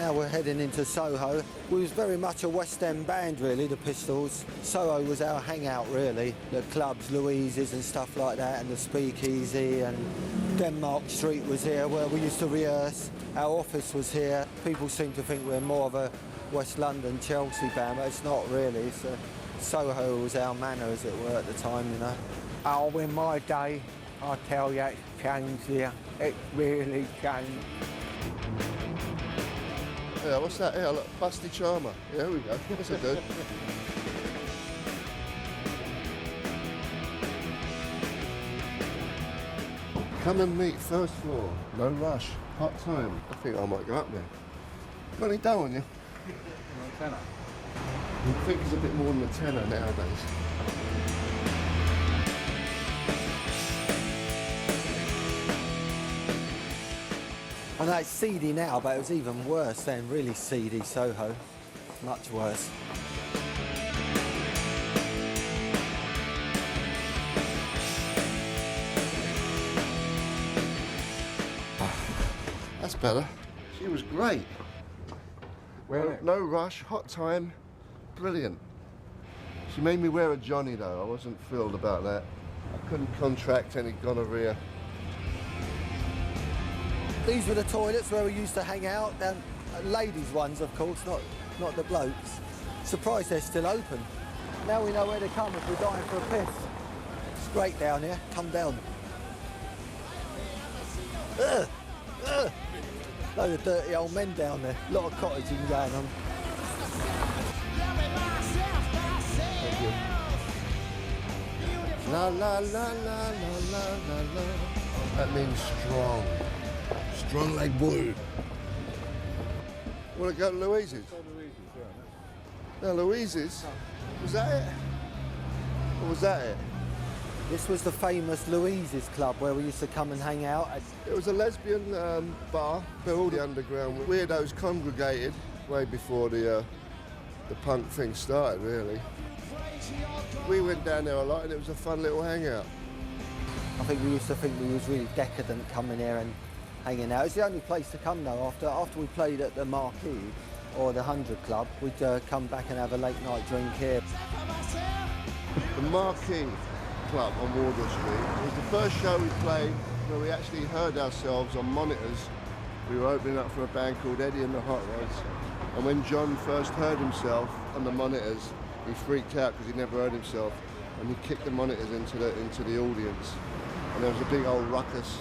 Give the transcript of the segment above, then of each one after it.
now we're heading into Soho. We was very much a West End band really, the Pistols. Soho was our hangout really. The clubs, Louise's and stuff like that, and the Speakeasy, and Denmark Street was here where we used to rehearse. Our office was here. People seem to think we're more of a West London, Chelsea band, but it's not really. Soho was our manor, as it were, at the time, you know. Oh, in my day, I tell you, it's changed here. It really changed. Yeah, what's that? Yeah, look, Busty Charmer. Yeah, here we go. What's it do? Come and meet first floor. No rush. Hot time. I think I might go up there. Got any dough on you? Tenner. I think it's a bit more than a tenner nowadays. I know it's seedy now, but it was even worse then, really seedy, Soho. Much worse. That's better. She was great. Well, No rush, hot time, brilliant. She made me wear a Johnny though. I wasn't thrilled about that. I couldn't contract any gonorrhea. These were the toilets where we used to hang out, ladies' ones of course, not the blokes. Surprised they're still open. Now we know where to come if we're dying for a piss. It's great down here, come down. Ugh, ugh. Load of dirty old men down there, a lot of cottaging going on. La la la la la la la la. That means strong. Strong like bull. Want to go to Louise's? No, Louise's? Was that it? Or was that it? This was the famous Louise's club where we used to come and hang out. It was a lesbian bar where all the underground weirdos congregated way before the punk thing started, really. We went down there a lot and it was a fun little hangout. I think we used to think we was really decadent coming here and hanging out. It's the only place to come though. After we played at the Marquee or the 100 Club, we'd come back and have a late night drink here. The Marquee Club on Wardour Street was the first show we played where we actually heard ourselves on monitors. We were opening up for a band called Eddie and the Hot Rods, and when John first heard himself on the monitors, he freaked out because he never heard himself, and he kicked the monitors into the audience, and there was a big old ruckus,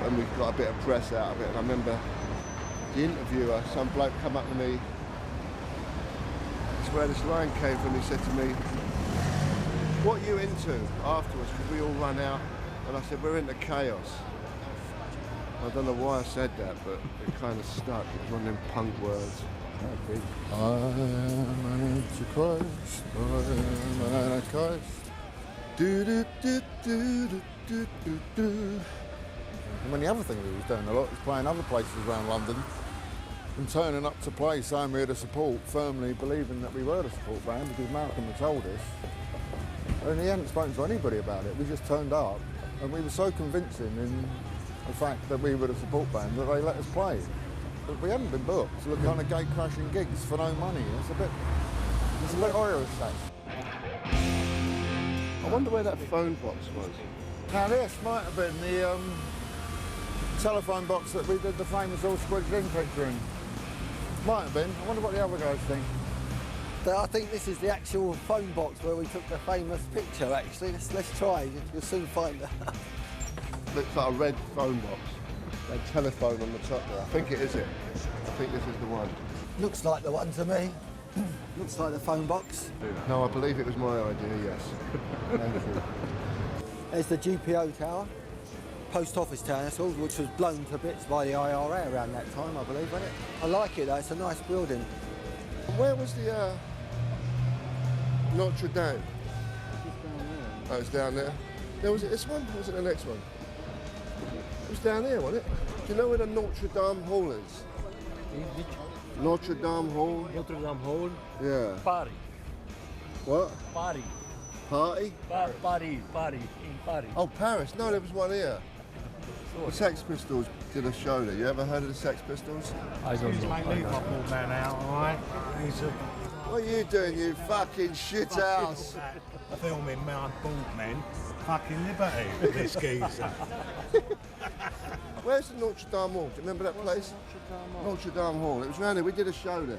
and we got a bit of press out of it. And I remember the interviewer, some bloke come up to me. That's where this line came from. He said to me, "What are you into?" afterwards, because we all run out, and I said, "We're into chaos." I don't know why I said that, but it kind of stuck. It was one of them punk words. I'm an antichrist, I'm an antichrist. Do do do do do do do do. And then the other thing we was doing a lot was playing other places around London and turning up to play saying we had a support, firmly believing that we were the support band because Malcolm had told us. And he hadn't spoken to anybody about it. We just turned up and we were so convincing in the fact that we were the support band that they let us play. But we hadn't been booked, so the kind of gate-crashing gigs for no money. It's a bit horror sex. I wonder where that phone box was. Now this might have been the telephone box that we did the famous All Squidged In picture in. Might have been. I wonder what the other guys think. I think this is the actual phone box where we took the famous picture actually. Let's try, you'll soon find it. Looks like a red phone box. A telephone on the top there. I think it is it. I think this is the one. Looks like the one to me. Looks like the phone box. No, I believe it was my idea, yes. Thank you. There's the GPO tower, post office tower, that's all, which was blown to bits by the IRA around that time, I believe, wasn't it? I like it though, it's a nice building. Where was the Notre Dame? Oh, it's down there. No, was it this one? Or was it the next one? It was down here, wasn't it? Do you know where the Notre Dame Hall is? Notre Dame Hall? Notre Dame Hall? Yeah. Paris. What? Paris. Party? Paris. In Paris. Oh, Paris. No, there was one here. The Sex Pistols did a show there. You ever heard of the Sex Pistols? Excuse me, leave my poor man out, alright? He's a What are you doing, you fucking shit house? filming my bald men. Fucking liberty with this geezer. Where's the Notre Dame Hall? Do you remember that place? Notre Dame Hall. It was round here. We did a show there.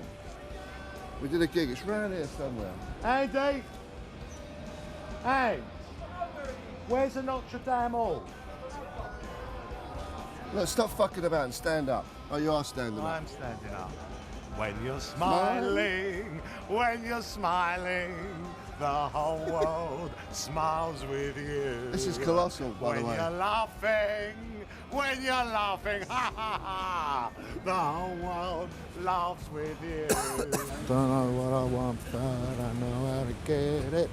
We did a gig. It's round here somewhere. Andy! Hey! Where's the Notre Dame Hall? Look, stop fucking about and stand up. Oh, you are standing up. I'm standing up. When you're smiling, when you're smiling, the whole world smiles with you. This is colossal, by the way. When you're laughing, ha ha ha, the whole world laughs with you. Don't know what I want, but I know how to get it.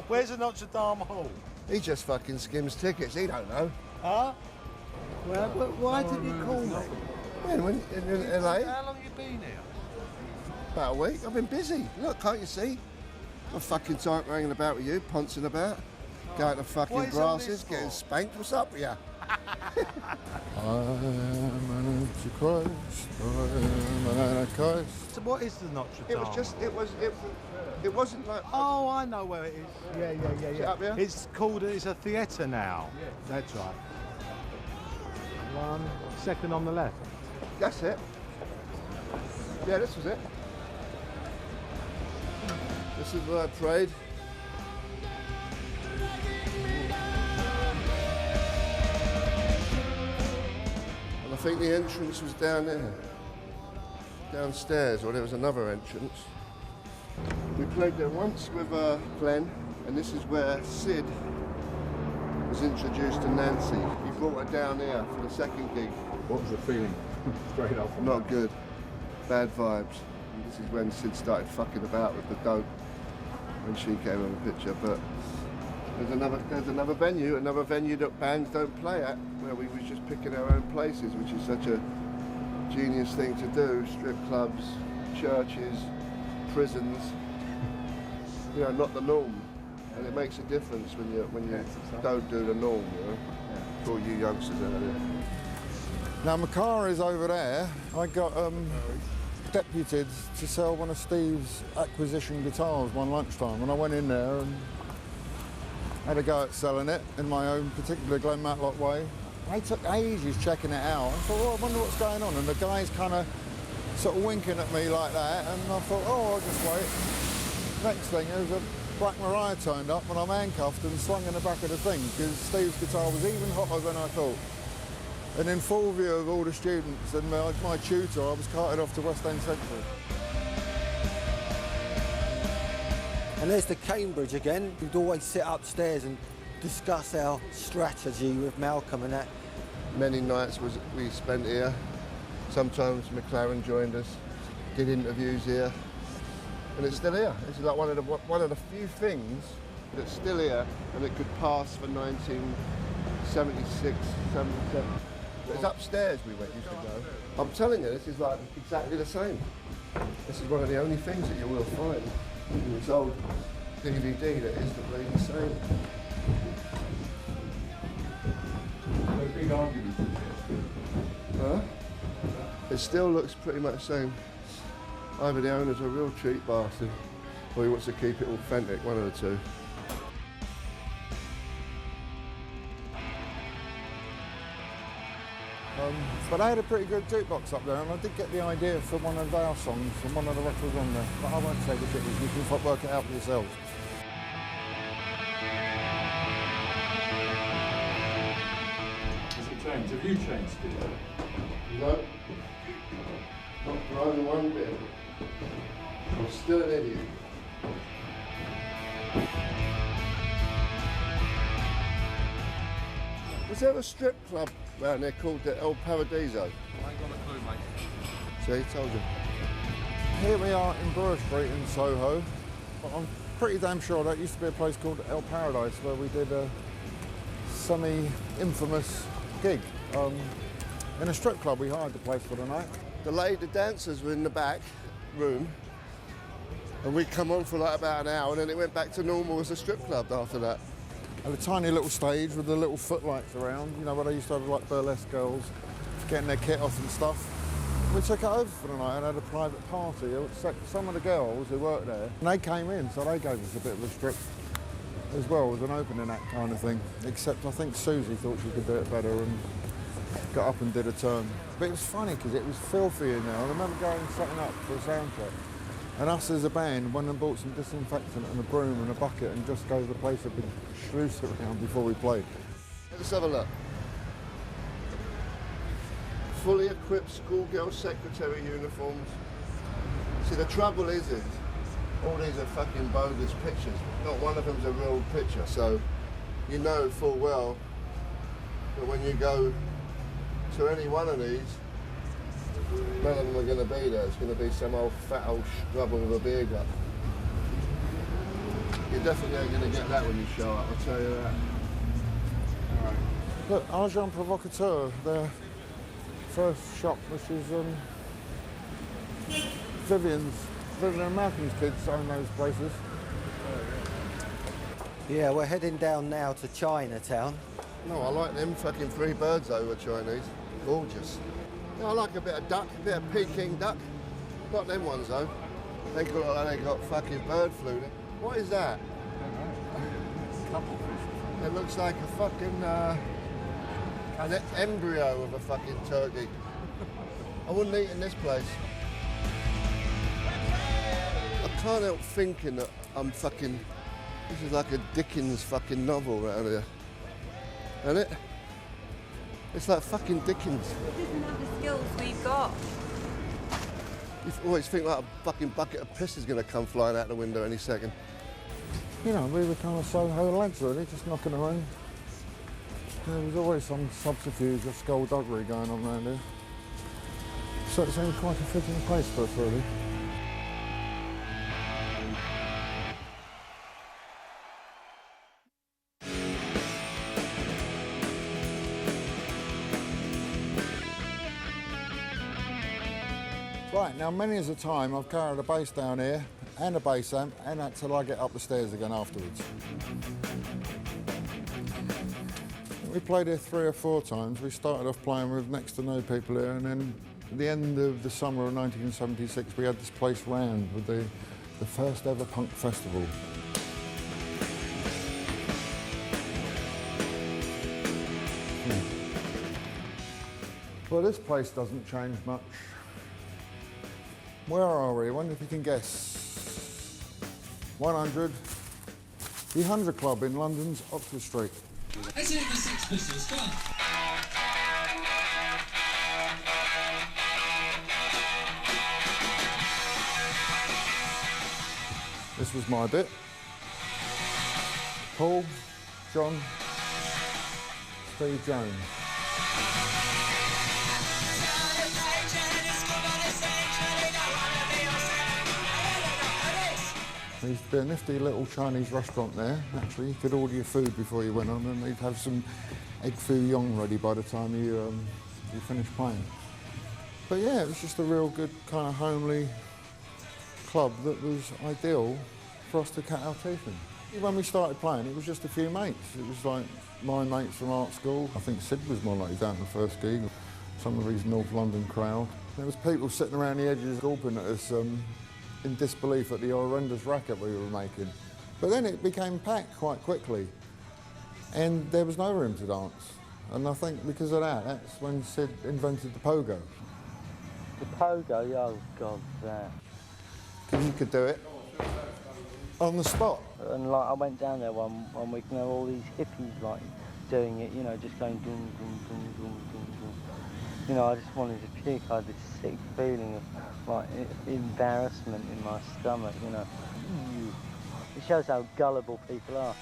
Where's the Notre Dame Hall? He just fucking skims tickets. He don't know. Huh? Well, why did you call me? When in LA? How long you been here? About a week. I've been busy. Look, can't you see? I'm fucking time hanging about with you, pouncing about, going to fucking What is all this grasses, for? getting spanked. What's up with you? I'm an Antichrist, I'm an Antichrist. So what is the Notre Dame? It wasn't like. Oh, I know where it is. Yeah. it up here? It's a theatre now. Yeah. That's right. 1 second on the left. That's it. Yeah, this was it. This is where I prayed. And I think the entrance was down there. Downstairs, or there was another entrance. We played there once with Glenn, and this is where Sid was introduced to Nancy. He brought her down here for the second gig. What was the feeling straight off? Not good. Bad vibes. And this is when Sid started fucking about with the dope when she came on the picture. But there's another venue that bands don't play at, where we was just picking our own places, which is such a genius thing to do. Strip clubs, churches, prisons. You know, not the norm. And it makes a difference when you don't do the norm, you know. For all you youngsters out there. Now my car is over there. I got deputed to sell one of Steve's acquisition guitars one lunchtime, and I went in there and had a go at selling it in my own particular Glenn Matlock way. They took ages checking it out. I thought, oh, I wonder what's going on, and the guy's kind of sort of winking at me like that, and I thought, oh, I'll just wait. Next thing, there was a Black Mariah turned up when I'm handcuffed and slung in the back of the thing, because Steve's guitar was even hotter than I thought. And in full view of all the students and my tutor, I was carted off to West End Central. And there's the Cambridge again. We'd always sit upstairs and discuss our strategy with Malcolm and that. Many nights we spent here. Sometimes McLaren joined us, did interviews here, and it's still here. This is like one of the few things that's still here, and it could pass for 1976, 77. It's upstairs we used to go. I'm telling you, this is like exactly the same. This is one of the only things that you will find in this old DVD that is the same. No big arguments with this. Huh? It still looks pretty much the same. Either the owner's a real cheap bastard, or he wants to keep it authentic, one of the two. But I had a pretty good jukebox up there, and I did get the idea for one of our songs from one of the records on there. But I won't say which it is, you can work it out for yourselves. Has it changed? Have you changed it? No, not for only one bit. I'm still an idiot. Was there a strip club around there called the El Paradiso? I ain't got a clue, mate. See, told you. Here we are in Brewer Street in Soho. But I'm pretty damn sure that used to be a place called El Paradise where we did a semi-infamous gig. In a strip club, we hired the place for the night. The dancers were in the back room, and we come on for like about an hour, and then it went back to normal as a strip club after that. Had a tiny little stage with the little footlights around, you know, where they used to have like burlesque girls getting their kit off and stuff. We took it over for the night and had a private party. Some of the girls who worked there, and they came in, so they gave us a bit of a strip as well as an opening act kind of thing. Except I think Susie thought she could do it better and got up and did a turn. But it was funny because it was filthy in there. I remember going and setting up for a sound check. And us as a band went and bought some disinfectant and a broom and a bucket and just gave the place a big sluice around before we played. Let's have a look. Fully equipped schoolgirl secretary uniforms. See, the trouble is all these are fucking bogus pictures. Not one of them's a real picture, so you know full well that when you go to any one of these, none of them are going to be there. It's going to be some old fat old scrubber with a beer gut. You're definitely ain't going to get that when you show up, I'll tell you that. All right. Look, Agent Provocateur, their first shop, which is Vivian and Malcolm's kids own those places. Yeah, we're heading down now to Chinatown. No, I like them fucking three birds over Chinese. Gorgeous. Yeah, I like a bit of duck, a bit of Peking duck. Not them ones though. They look like they got fucking bird flu. What is that? It looks like a fucking an embryo of a fucking turkey. I wouldn't eat in this place. I can't help thinking that I'm fucking. This is like a Dickens fucking novel around here. Isn't it? It's like fucking Dickens. It doesn't have the skills we've got. You always think like a fucking bucket of piss is going to come flying out the window any second. You know, we were kind of Soho lads really, just knocking around. There was always some subterfuge of skullduggery going on around here. So it seemed quite a fitting place for us really. Right, now many as a time I've carried a bass down here and a bass amp and had to lug it up the stairs again afterwards. We played here 3 or 4 times. We started off playing with next to no people here, and then at the end of the summer of 1976 we had this place round with the first ever punk festival. Well, this place doesn't change much. Where are we? I wonder if you can guess. 100. The 100 Club in London's Oxford Street. Let's hear the Sex Pistols, come on. This was my bit. Paul, John, Steve Jones. There used to be a nifty little Chinese restaurant there. Actually, you could order your food before you went on, and they'd have some egg foo young ready by the time you finished playing. But yeah, it was just a real good kind of homely club that was ideal for us to cut our teeth in. When we started playing, it was just a few mates. It was like my mates from art school. I think Sid was more like down the first gig. Some of his North London crowd. There was people sitting around the edges gawping at us in disbelief at the horrendous racket we were making. But then it became packed quite quickly, and there was no room to dance. And I think because of that, that's when Sid invented the pogo. The pogo? Oh God, that. Because you could do it on the spot. And like I went down there one week and there were all these hippies like doing it, you know, just going boom, boom, boom, boom, boom, boom. You know, I just wanted to puke. I had this sick feeling of like embarrassment in my stomach, you know. It shows how gullible people are.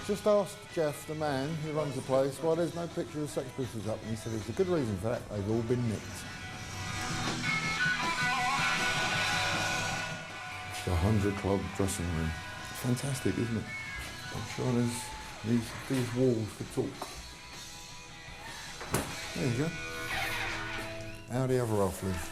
Just asked Jeff, the man who runs the place, why there's no picture of Sex Pistols up, and he said there's a good reason for that. They've all been nicked. It's the 100 Club dressing room. Fantastic, isn't it? I'm sure there's these walls could talk. There you go. How the other half live.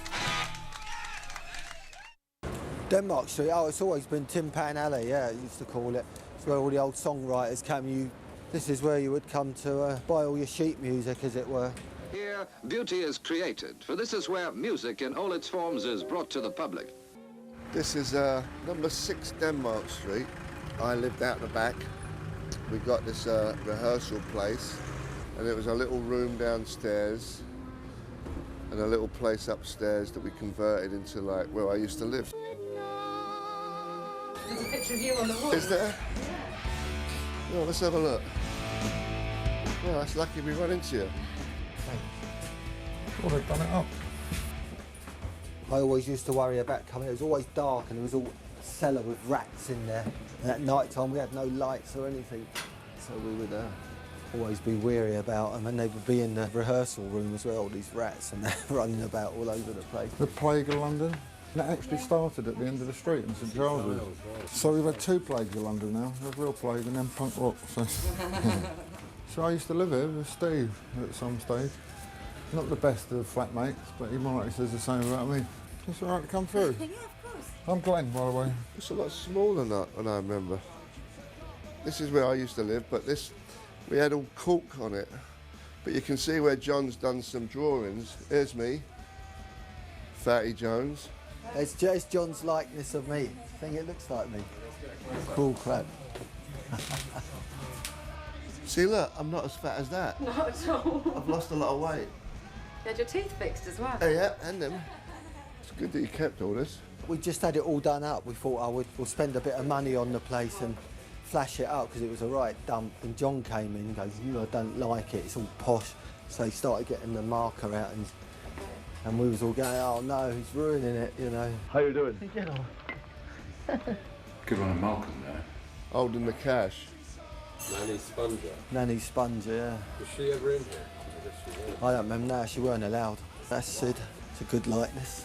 Denmark Street, oh, it's always been Tin Pan Alley, yeah, it used to call it. It's where all the old songwriters came. This is where you would come to buy all your sheet music, as it were. Here, beauty is created, for this is where music in all its forms is brought to the public. This is number 6 Denmark Street. I lived out the back. We got this rehearsal place, and it was a little room downstairs and a little place upstairs that we converted into like where I used to live. There's a picture of you on the wall. Is there? Oh, let's have a look. Well, that's lucky we run into you. Well, they've done it up. I always used to worry about coming. It was always dark and there was all a cellar with rats in there. And at night time we had no lights or anything. So we would always be weary about them, and they would be in the rehearsal room as well, all these rats, and they're running about all over the place. The Plague of London. That actually started at the end of the street in St Giles's. So we've had 2 plagues of London now. The real plague and then punk rock. So, so I used to live here with Steve at some stage. Not the best of flatmates, but he more likely says the same about me. It's all right to come through. Yeah, of course. I'm Glenn, by the way. It's a lot smaller than I remember. This is where I used to live, but we had all cork on it. But you can see where John's done some drawings. Here's me, Fatty Jones. It's just John's likeness of me. I think it looks like me. Cool crap. See, look, I'm not as fat as that. Not at all. I've lost a lot of weight. You had your teeth fixed as well. Yeah, and them. It's good that you kept all this. We just had it all done up. We thought we'll spend a bit of money on the place and flash it up because it was a right dump. And John came in and goes, I don't like it, it's all posh. So he started getting the marker out and we was all going, oh no, he's ruining it, you know. How you doing? Good one on Malcolm there. Holding the cash. Nanny Sponger, yeah. Was she ever in here? I don't remember now, she weren't allowed. That's Sid, it's a good likeness.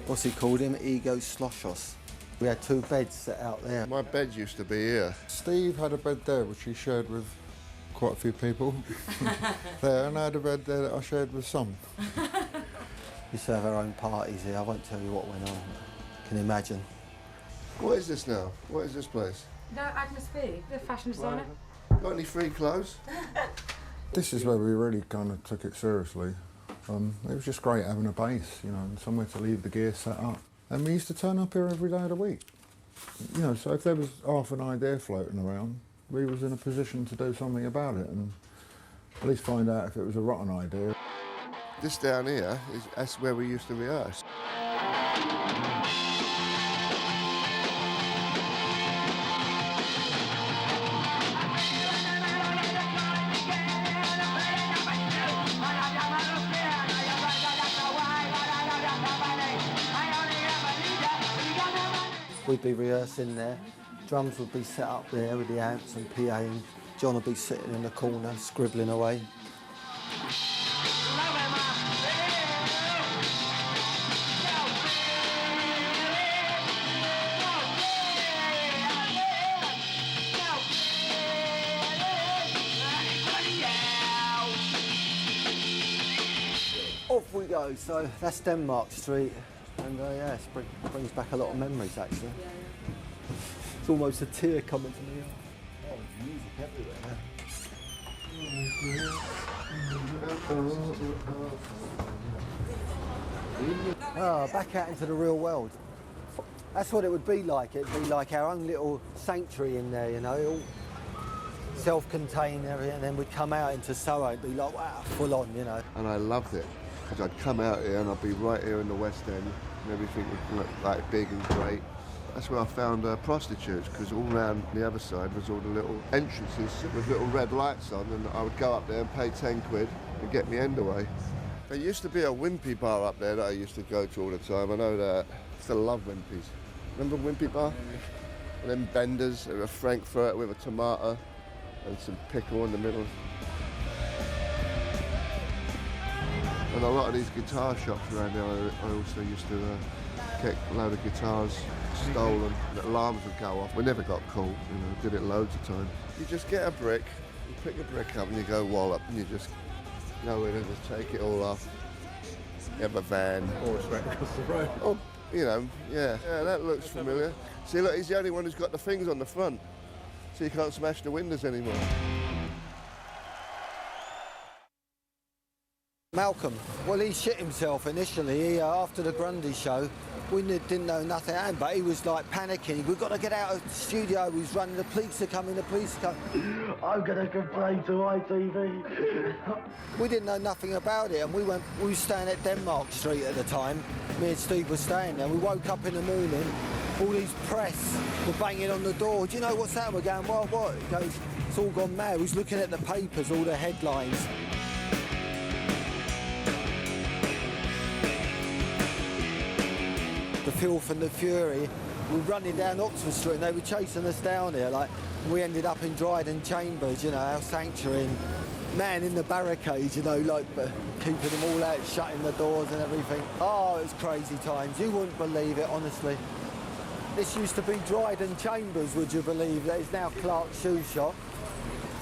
What's he called him? Ego Sloshos. We had 2 beds set out there. My bed used to be here. Steve had a bed there which he shared with quite a few people. There, and I had a bed there that I shared with some. We used to have our own parties here. I won't tell you what went on. You can imagine. What is this now? What is this place? No, Agnes B, the fashion designer. Got any free clothes? This is where we really kind of took it seriously. It was just great having a base, you know, and somewhere to leave the gear set up. And we used to turn up here every day of the week. You know, so if there was half an idea floating around, we was in a position to do something about it and at least find out if it was a rotten idea. This down here, that's where we used to rehearse. We'd be rehearsing there. Drums would be set up there with the amps and PA, and John would be sitting in the corner scribbling away. Off we go. So that's Denmark Street. And yeah, it brings back a lot of memories actually. It's almost a tear coming to me. Oh, there's music everywhere. Back out into the real world. That's what it would be like. It'd be like our own little sanctuary in there, you know, all self-contained and everything, and then we'd come out into Soho and be like, wow, full on, you know. And I loved it. Because I'd come out here and I'd be right here in the West End and everything would look like big and great. That's where I found prostitutes, because all round the other side was all the little entrances with little red lights on, and I would go up there and pay 10 quid and get my end away. There used to be a Wimpy bar up there that I used to go to all the time, I know that. Still love Wimpy's. Remember Wimpy bar? And then Benders, a Frankfurt with a tomato and some pickle in the middle. And a lot of these guitar shops around there, I also used to get a load of guitars stolen, and alarms would go off. We never got caught, you know, did it loads of times. You just get a brick, you pick a brick up and you go wallop, and you just know where to just take it all off. You have a van. Or straight across the road. Or You know, yeah, that looks familiar. See, look, he's the only one who's got the things on the front, so you can't smash the windows anymore. Malcolm, well, he shit himself initially. After the Grundy show, we didn't know nothing happened, but he was like panicking. We've got to get out of the studio. He was running, the police are coming, the police are coming. I'm going to complain to ITV. We didn't know nothing about it, and we were staying at Denmark Street at the time. Me and Steve were staying there. We woke up in the morning, all these press were banging on the door. Do you know what's happened? We're going, well, what? He goes, it's all gone mad. We was looking at the papers, all the headlines. The filth and the fury. We were running down Oxford Street and they were chasing us down here. Like, we ended up in Dryden Chambers, you know, our sanctuary. Man in the barricades, you know, like keeping them all out, shutting the doors and everything. Oh, it was crazy times. You wouldn't believe it, honestly. This used to be Dryden Chambers, would you believe? That is now Clark's Shoe Shop.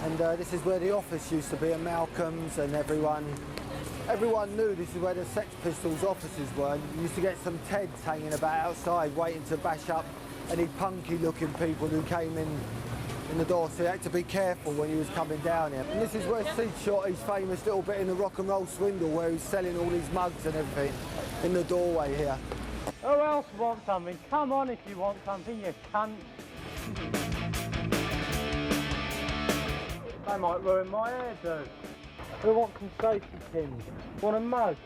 And this is where the office used to be, and Malcolm's, and everyone knew this is where the Sex Pistols offices were. You used to get some Teds hanging about outside waiting to bash up any punky-looking people who came in the door, so you had to be careful when you was coming down here. And this is where Sid shot his famous little bit in the rock and roll swindle where he's selling all his mugs and everything in the doorway here. Who else wants something? Come on if you want something, you cunt. They might ruin my hairdo. Who wants some safety pins? Want a mug?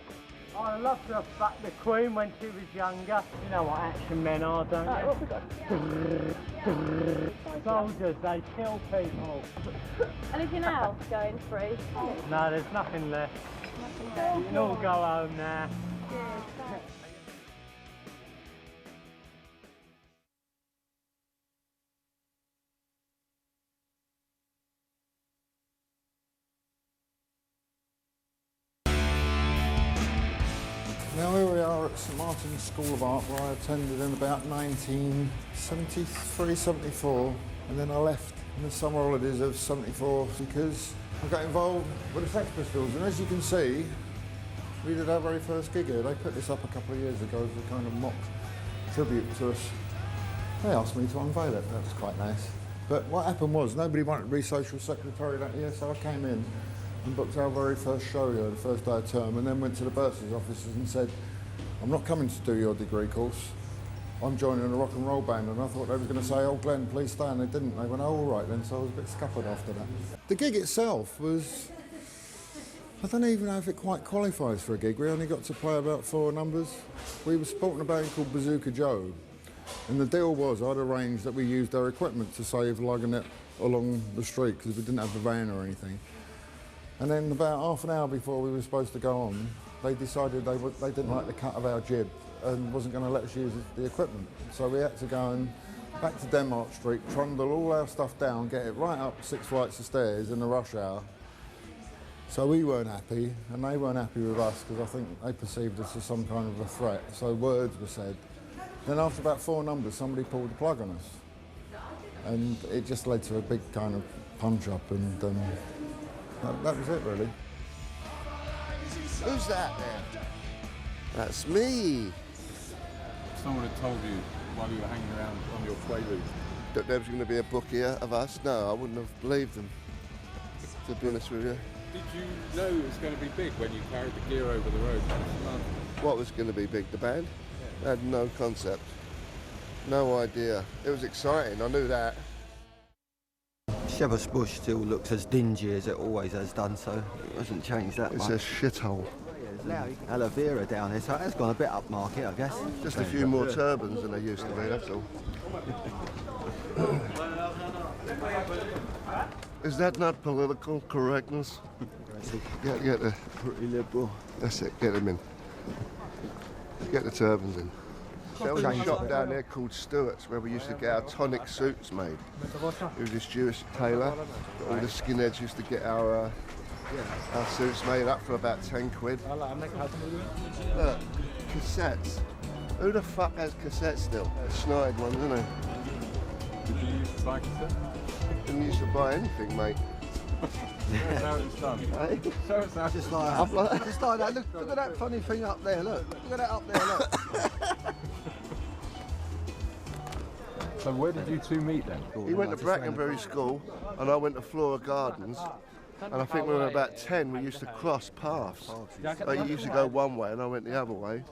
I'd love to have fucked the Queen when she was younger. You know what action men are, don't you? What we got? Soldiers, they kill people. Anything else going free? No, there's nothing left. You can all go home now. Now here we are at St Martin's School of Art, where I attended in about 1973, 74, and then I left in the summer holidays of 74 because I got involved with the Sex Pistols, and as you can see, we did our very first gig here. They put this up a couple of years ago as a kind of mock tribute to us. They asked me to unveil it, that was quite nice. But what happened was, nobody wanted to be social secretary that year, so I came in and booked our very first show here, the first day of term, and then went to the bursar's offices and said, I'm not coming to do your degree course, I'm joining a rock and roll band. And I thought they were going to say, oh Glenn, please stay, and they didn't. They went, oh, all right then, so I was a bit scuppered after that. The gig itself was, I don't even know if it quite qualifies for a gig. We only got to play about 4 numbers. We were supporting a band called Bazooka Joe, and the deal was I'd arranged that we used their equipment to save lugging it along the street because we didn't have a van or anything. And then about half an hour before we were supposed to go on, they decided they didn't like the cut of our jib and wasn't going to let us use the equipment. So we had to go and back to Denmark Street, trundle all our stuff down, get it right up 6 flights of stairs in the rush hour. So we weren't happy, and they weren't happy with us because I think they perceived us as some kind of a threat. So words were said. Then after about 4 numbers, somebody pulled the plug on us. And it just led to a big kind of punch-up, and that was it, really. Who's that there? That's me. Someone had told you while you were hanging around on your quaalude That there was going to be a book here of us? No, I wouldn't have believed them, to be honest with you. Did you know it was going to be big when you carried the gear over the road? What was going to be big, the band? I had no concept. No idea. It was exciting, I knew that. Shepherd's Bush still looks as dingy as it always has done, so it hasn't changed that much. It's a shithole. Now aloe vera down here, so it has gone a bit upmarket, I guess. Just a few more turbans than there used to be, that's all. Is that not political correctness? Get the... Pretty liberal. That's it, get them in. Get the turbans in. There was a shop down there called Stewart's where we used to get our tonic suits made. It was this Jewish tailor. All the skinheads used to get our suits made up for about 10 quid. Look, cassettes. Who the fuck has cassettes still? Snide ones, isn't it? Did you used to buy cassettes? Didn't used to buy anything, mate. That's how it's done. Hey? So it's how Just like that. Just like that. Look at that funny thing up there, look. Look at that up there, look. So where did you two meet then? He went to Brackenbury School and I went to Flora Gardens. And I think when we were about 10, we used to cross paths. Like, he used to go one way and I went the other way.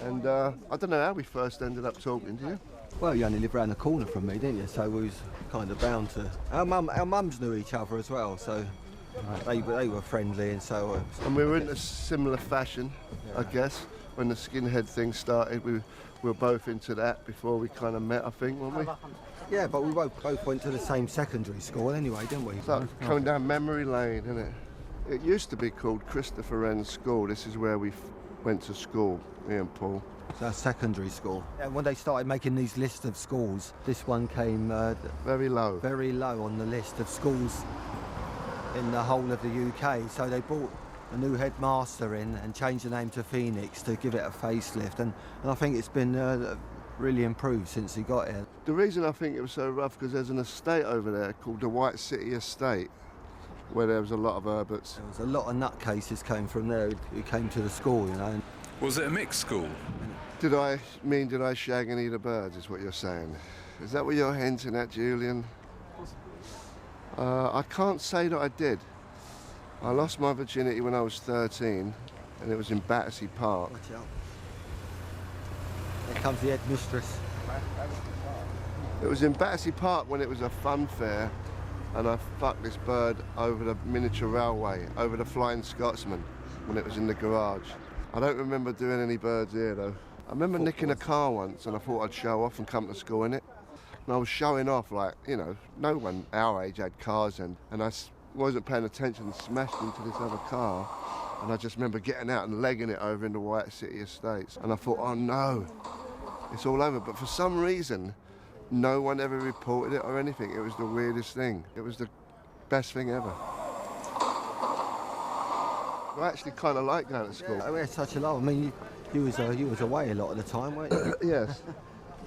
And I don't know how we first ended up talking to you. Well, you only lived round the corner from me, didn't you? So we was kind of bound to... Our mums knew each other as well, so they were friendly and so... And we were in a similar fashion, I guess. When the skinhead thing started, we were both into that before we kind of met, I think, weren't we? Yeah, but we both went to the same secondary school anyway, didn't we? It's like coming down memory lane, isn't it? It used to be called Christopher Wren School. This is where we went to school, me and Paul. So that's secondary school. And when they started making these lists of schools, this one came... very low. Very low on the list of schools in the whole of the UK. So they brought a new headmaster in and changed the name to Phoenix to give it a facelift. And I think it's been really improved since he got here. The reason I think it was so rough, because there's an estate over there called the White City Estate, where there was a lot of Herberts. There was a lot of nutcases came from there who came to the school, you know. Was it a mixed school? Did I shag and eat the birds, is what you're saying? Is that what you're hinting at, Julian? I can't say that I did. I lost my virginity when I was 13, and it was in Battersea Park. Watch out. Here comes the headmistress. It was in Battersea Park when it was a fun fair, and I fucked this bird over the miniature railway, over the Flying Scotsman, when it was in the garage. I don't remember doing any birds here, though. I remember nicking a car once, and I thought I'd show off and come to school in it. And I was showing off, like, you know, no one our age had cars then, and I wasn't paying attention and smashed into this other car. And I just remember getting out and legging it over in the White City Estates. And I thought, oh no, it's all over. But for some reason, no one ever reported it or anything. It was the weirdest thing. It was the best thing ever. I actually kind of like going to school. Yeah, we had such a love. I mean, you was away a lot of the time, weren't you? Yes,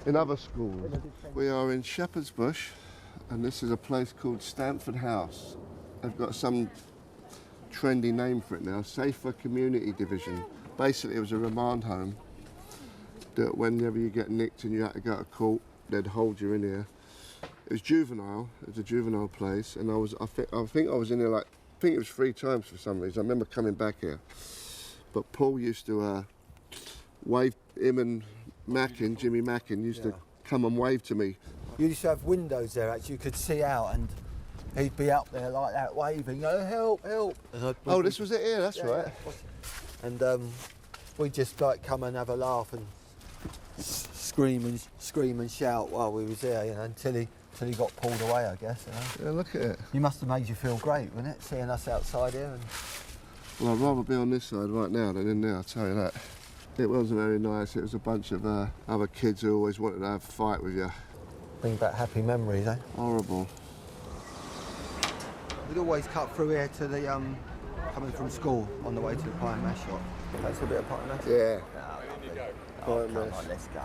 in other schools. We are in Shepherd's Bush, and this is a place called Stamford House. They've got some trendy name for it now, Safer Community Division. Basically, it was a remand home that whenever you get nicked and you had to go to court, they'd hold you in here. It was juvenile. It was a juvenile place, and I think I was in there like. I think it was 3 times for some reason. I remember coming back here. But Paul used to wave, him and Jimmy Mackin used to come and wave to me. You used to have windows there, actually, you could see out, and he'd be up there like that waving, oh, help, help. Oh, this was it here, that's right. And we'd just like come and have a laugh and scream and shout while we was there, you know, until he got pulled away, I guess. You know? Yeah, look at it. You must have made you feel great, wouldn't it, seeing us outside here? Well, I'd rather be on this side right now than in there, I'll tell you that. It wasn't very nice. It was a bunch of other kids who always wanted to have a fight with you. Bring back happy memories, eh? Horrible. We'd always cut through here to the, coming from school on the way to the pie and mash shop. That's a bit of pie and mash? Yeah. Oh, come on, let's go.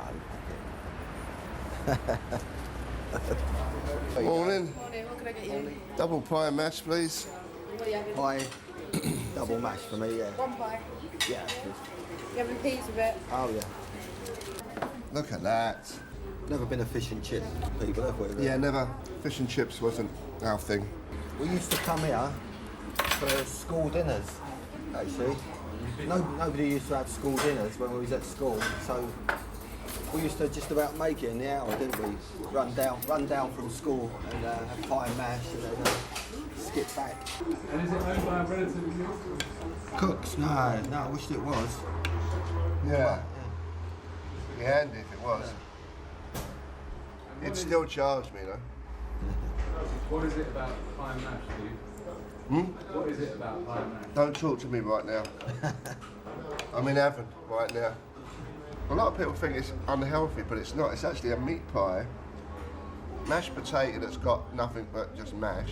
Morning. Morning, what can I get you? Double pie and mash, please. What are you having? Pie, double mash for me, yeah. 1 pie. Yeah. You having peas with it? Oh, yeah. Look at that. Never been a fish and chip people, have we? Really? Yeah, never. Fish and chips wasn't our thing. We used to come here for school dinners, actually. Nobody used to have school dinners when we was at school, so we used to just about make it in the hour, didn't we? Run down from school and have pie and mash and then skip back. And is it owned by a relative of yours? Cooks? No, I wished it was. Yeah. It'd be handy if it was. It'd still charge me, though. What is it about pie and mash, Steve? What is it about pie and mash? Don't talk to me right now. I'm in heaven right now. A lot of people think it's unhealthy, but it's not. It's actually a meat pie, mashed potato that's got nothing but just mash,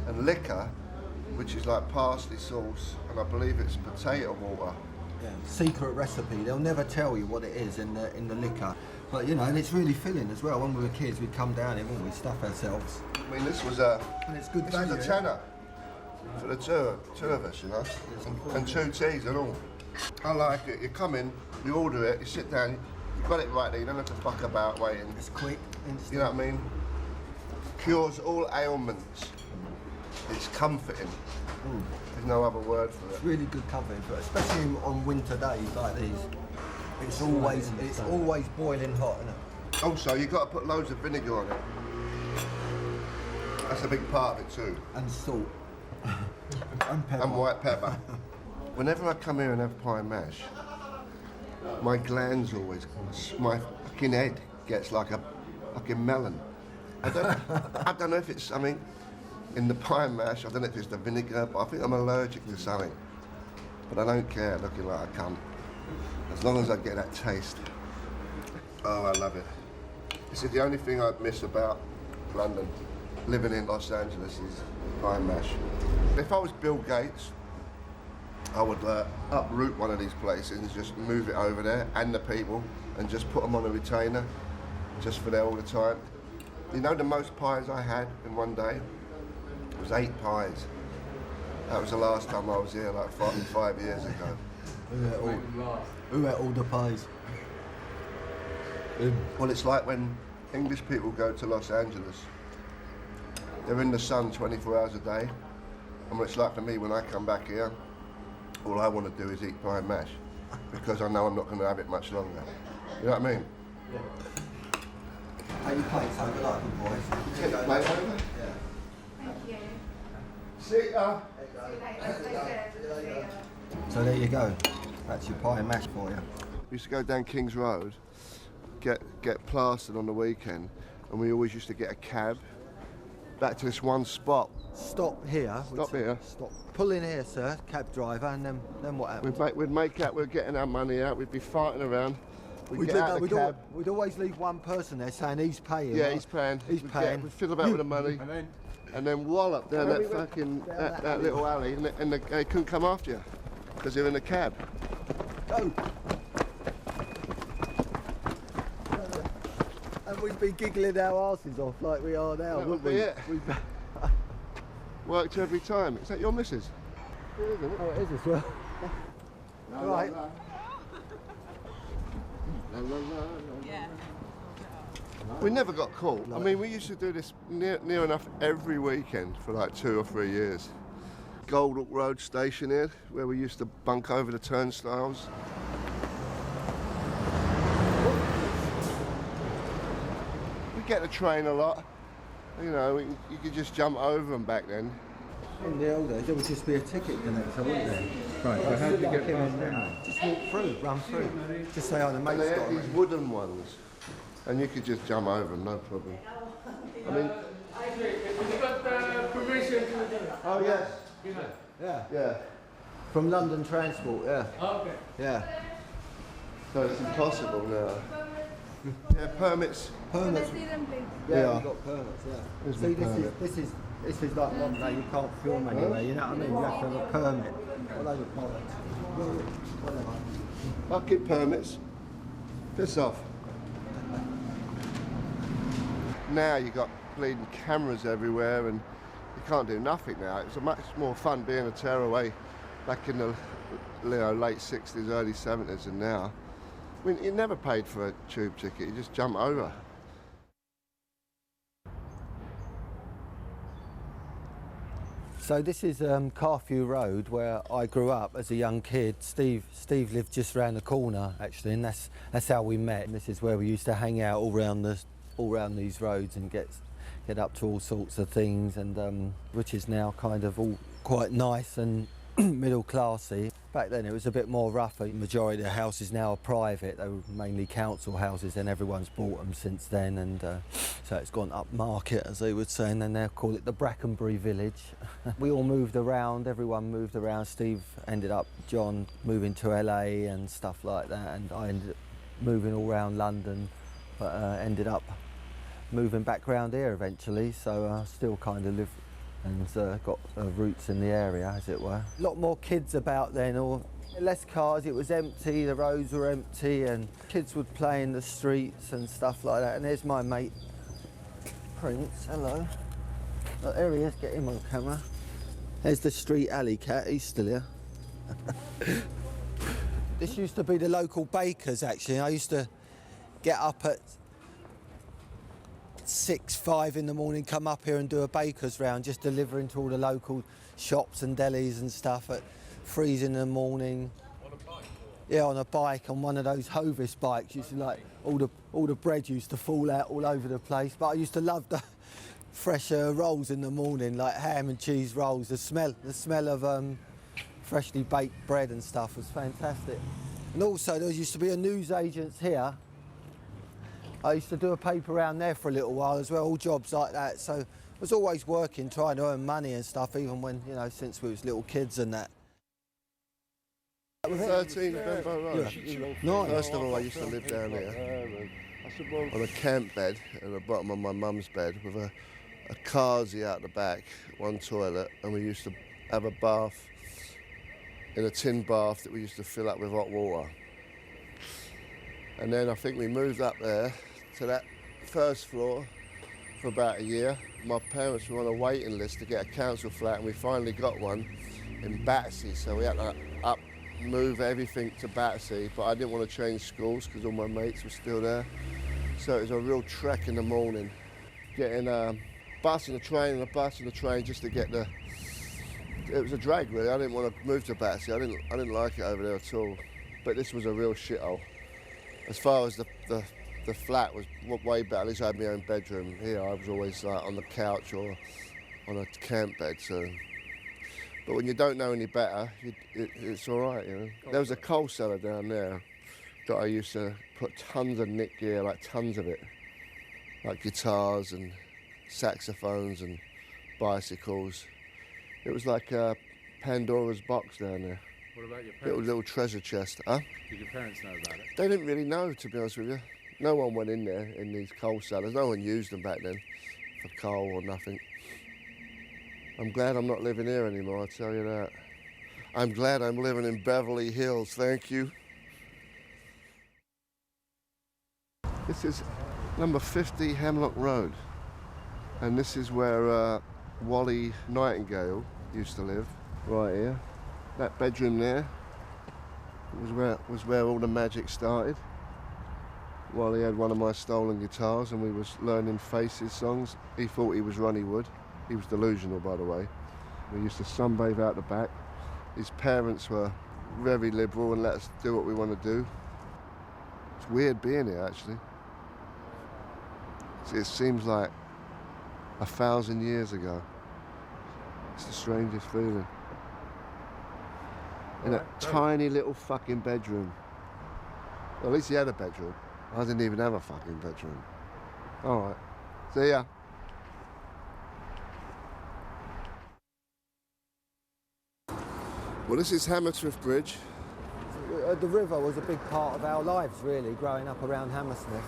and liquor, which is like parsley sauce, and I believe it's potato water. Yeah. Secret recipe. They'll never tell you what it is in the liquor. But you know, and it's really filling as well. When we were kids, we'd come down here, wouldn't we, stuff ourselves. I mean, this was a. And it's good this value. was a tenner for the two of us, you know, and 2 teas and all. I like it. You come in, you order it, you sit down, You got it right there, you don't have to fuck about waiting. It's quick, instant. You know what I mean? Cures all ailments. It's comforting. There's no other word for it. It's really good covering, but especially on winter days like these. It's always boiling hot, isn't it? Also, you've got to put loads of vinegar on it. That's a big part of it too. And salt. And pepper. And white pepper. Whenever I come here and have pie and mash, my glands always, my fucking head gets like a fucking melon. I don't know if it's something in the pie and mash, I don't know if it's the vinegar, but I think I'm allergic to something. But I don't care looking like a cunt. As long as I get that taste. Oh, I love it. This is the only thing I'd miss about London. Living in Los Angeles is pie and mash. If I was Bill Gates, I would uproot one of these places and just move it over there and the people and just put them on a retainer just for there all the time. You know the most pies I had in one day? It was 8 pies. That was the last time I was here, like 5 years ago. Who ate all the pies? Well, it's like when English people go to Los Angeles. They're in the sun 24 hours a day. And what it's like for me when I come back here, all I want to do is eat pie and mash because I know I'm not going to have it much longer. You know what I mean? Yeah. Take your plates over like the boys. Take your plate over? Thank you. See ya. So there you go. That's your pie and mash for you. We used to go down King's Road, get plastered on the weekend, and we always used to get a cab back to this one spot. Stop here. Stop here. Stop. Pull in here, sir, cab driver, and then what happens? We'd make out we're getting our money out, we'd be fighting around. We'd get out the cab. We'd always leave one person there saying he's paying. Yeah, he's paying. He's paying. We'd fill about with the money. And then wallop down that fucking, that little alley, and they couldn't come after you, because you're in a cab. Go! And we'd be giggling our asses off like we are now, wouldn't we? That would be it. Worked every time. Is that your missus? Oh, it is as well. Right. Yeah. We never got caught. I mean, we used to do this near enough every weekend for like 2 or 3 years. Goldhook Road station here, where we used to bunk over the turnstiles. We get the train a lot. You know, you could just jump over them back then. In the old days, there would just be a ticket connector, wouldn't there? Right, so how did you get past that? Just walk through, run through. Just say, oh, the mate's And they got had these wooden ones, and you could just jump over them, no problem. I mean... You got permission to... Oh, yes. Yeah. Yeah. From London Transport, yeah. Okay. Yeah. So it's impossible now. Yeah, permits. Permits. See them, please. Yeah, we've got permits, yeah. See, this is like not now, you can't film anywhere, you know what I mean? You have to have a permit. All over bollocks. Whatever. Bucket permits. Piss off. Now you've got bleeding cameras everywhere and you can't do nothing now. It's much more fun being a tearaway back in the late 60s, early 70s than now. I mean, you never paid for a tube ticket, you just jump over. So this is Carthew Road, where I grew up as a young kid. Steve lived just round the corner, actually, and that's how we met. And this is where we used to hang out all round these roads and get up to all sorts of things, and which is now kind of all quite nice and middle classy. Back then it was a bit more rougher. The majority of the houses now are private. They were mainly council houses, and everyone's bought them since then, and so it's gone up market, as they would say, and then they call it the Brackenbury Village. We all moved around, everyone moved around. Steve ended up, John, moving to LA and stuff like that, and I ended up moving all around London, but ended up moving back round here eventually, so I still kind of live and got roots in the area, as it were. A lot more kids about then, or less cars. It was empty, the roads were empty, and kids would play in the streets and stuff like that. And there's my mate Prince. Hello. Oh, there he is. Get him on camera. There's the street alley cat. He's still here. This used to be the local bakers, actually. I used to get up at 6, 5 in the morning, come up here and do a baker's round, just delivering to all the local shops and delis and stuff at 3 in the morning. On a bike? Yeah, on a bike, on one of those Hovis bikes. Used to like all the bread used to fall out all over the place. But I used to love the fresh rolls in the morning, like ham and cheese rolls. The smell of freshly baked bread and stuff was fantastic. And also there used to be a newsagent's here. I used to do a paper around there for a little while as well, all jobs like that. So I was always working, trying to earn money and stuff, even when, you know, since we was little kids and that. 13 Benbow Road. Yeah. Nice. First of all, I used to live down here on a camp bed at the bottom of my mum's bed with a carsy out the back, one toilet, and we used to have a bath in a tin bath that we used to fill up with hot water. And then I think we moved up there to that first floor for about a year. My parents were on a waiting list to get a council flat, and we finally got one in Battersea, so we had to move everything to Battersea, but I didn't want to change schools because all my mates were still there. So it was a real trek in the morning, getting a bus and a train and a bus and a train just to get the... It was a drag, really. I didn't want to move to Battersea. I didn't like it over there at all. But this was a real shithole. As far as the flat was way better. At least I had my own bedroom. Here I was always on the couch or on a camp bed. So, but when you don't know any better, it's all right, you know. There was a coal cellar down there that I used to put tons of Nick gear, like tons of it, like guitars and saxophones and bicycles. It was like Pandora's box down there. What about your parents? Little treasure chest, huh? Did your parents know about it? They didn't really know, to be honest with you. No one went in there, in these coal cellars. No one used them back then for coal or nothing. I'm glad I'm not living here anymore, I'll tell you that. I'm glad I'm living in Beverly Hills, thank you. This is number 50 Hemlock Road. And this is where Wally Nightingale used to live, right here. That bedroom there was where all the magic started. Wally had one of my stolen guitars and we was learning Faces songs. He thought he was Ronnie Wood. He was delusional, by the way. We used to sunbathe out the back. His parents were very liberal and let us do what we want to do. It's weird being here, actually. It seems like 1,000 years ago. It's the strangest feeling. In a tiny little fucking bedroom. Well, at least he had a bedroom. I didn't even have a fucking bedroom. All right. See ya. Well, this is Hammersmith Bridge. The river was a big part of our lives, really, growing up around Hammersmith.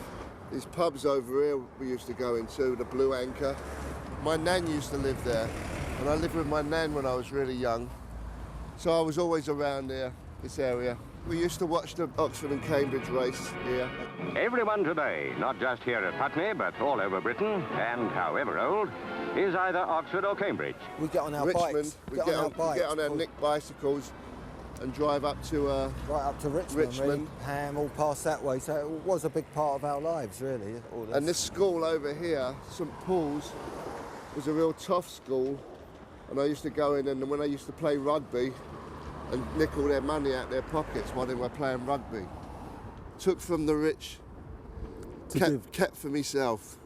These pubs over here we used to go into, the Blue Anchor. My nan used to live there, and I lived with my nan when I was really young. So I was always around there, this area. We used to watch the Oxford and Cambridge race here. Everyone today, not just here at Putney, but all over Britain, and however old, is either Oxford or Cambridge. We get on our Richmond, bikes. we get on our Nick bicycles and drive up to right up to Richmond. Really. Ham, all past that way. So it was a big part of our lives, really. And this school over here, St Paul's, was a real tough school. And I used to go in, and when I used to play rugby, and nick all their money out their pockets while they were playing rugby. Took from the rich, kept for myself.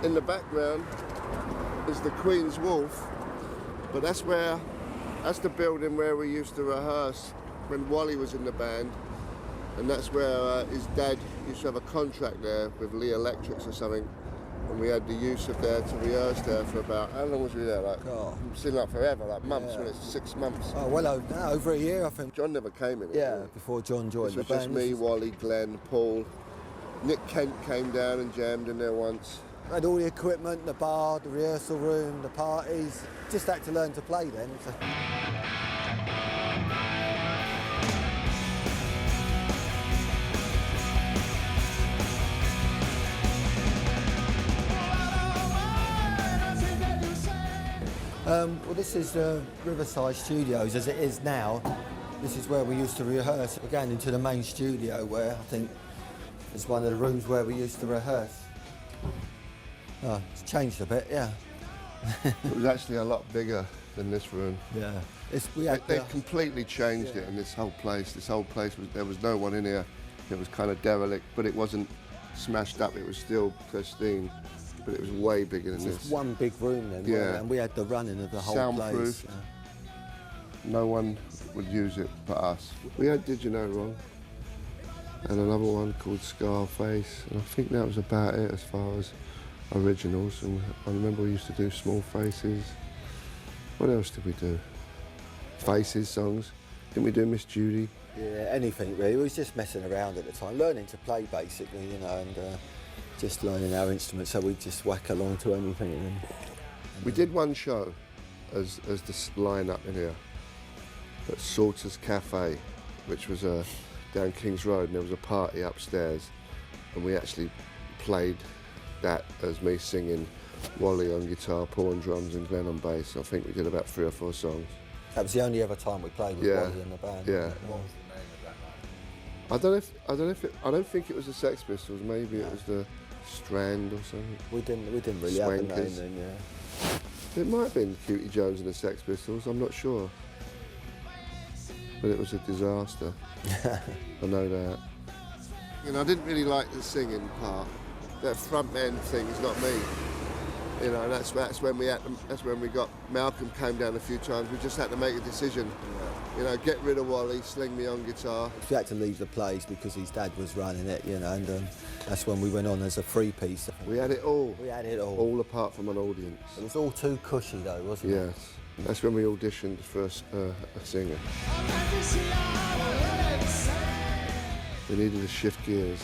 In the background is the Queen's Wharf, but that's the building where we used to rehearse when Wally was in the band, and that's where his dad used to have a contract there with Lee Electrics or something. And we had the use of there to rehearse there for about, how long was we there? Like, seemed like forever, like months, when it's 6 months. Oh, well, over a year, I think. John never came in. Yeah, before John joined the band. It was just me, Wally, Glenn, Paul. Nick Kent came down and jammed in there once. Had all the equipment, the bar, the rehearsal room, the parties. Just had to learn to play then. So. Well, this is Riverside Studios as it is now. This is where we used to rehearse. We're going into the main studio where I think It's one of the rooms where we used to rehearse. Oh, it's changed a bit, yeah. It was actually a lot bigger than this room. Yeah. They completely changed it in this whole place. There was no one in here. It was kind of derelict, but it wasn't smashed up. It was still pristine, but it was way bigger than this. Just one big room then, wasn't it? And we had the running of the whole Soundproof. place. No one would use it but us. We had Did You Know Wrong, and another one called Scarface, and I think that was about it as far as originals. And I remember we used to do Small Faces. What else did we do? Faces songs. Didn't we do Miss Judy? Yeah, anything really. We was just messing around at the time, learning to play basically, you know, and just learning our instruments, so we'd just whack along to anything. And we did one show as the line-up in here at Salter's Cafe, which was down King's Road, and there was a party upstairs, and we actually played that as me singing, Wally on guitar, Paul on drums and Glenn on bass. I think we did about 3 or 4 songs. That was the only ever time we played with Wally in the band. Yeah. What was the name of that night? I don't think it was the Sex Pistols. Maybe it was the Strand or something. We didn't really have a name then. Yeah. It might have been Cutie Jones and the Sex Pistols. I'm not sure. But it was a disaster. I know that. You know, I didn't really like the singing part. That front end thing is not me. You know, and that's when we got Malcolm came down a few times. We just had to make a decision. You know, get rid of Wally, sling me on guitar. We had to leave the place because his dad was running it, you know, and that's when we went on as a free piece. We had it all. We had it all. All apart from an audience. It was all too cushy though, wasn't it? Yes. That's when we auditioned for a singer. We needed to shift gears.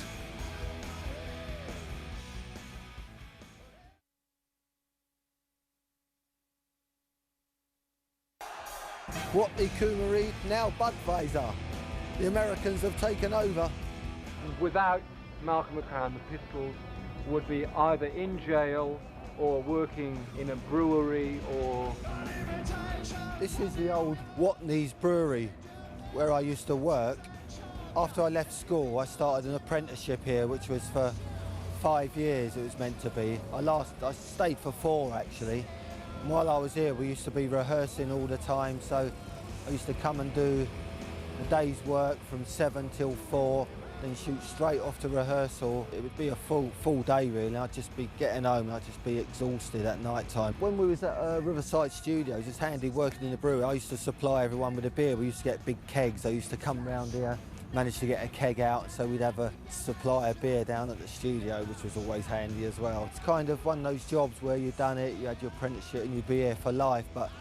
Watley Coomery, now Budweiser. The Americans have taken over. Without Malcolm McCann, the Pistols would be either in jail or working in a brewery or... This is the old Watney's Brewery where I used to work. After I left school, I started an apprenticeship here, which was for 5 years it was meant to be. I stayed for 4 actually. And while I was here, we used to be rehearsing all the time, so I used to come and do a day's work from 7 till 4, then shoot straight off to rehearsal. It would be a full day really. I'd just be getting home and I'd just be exhausted at night time. When we was at Riverside Studios, it's handy working in the brewery. I used to supply everyone with a beer. We used to get big kegs. I used to come round here, managed to get a keg out, so we'd have a supply of beer down at the studio, which was always handy as well. It's kind of one of those jobs where you've done it, you had your apprenticeship and you'd be here for life, but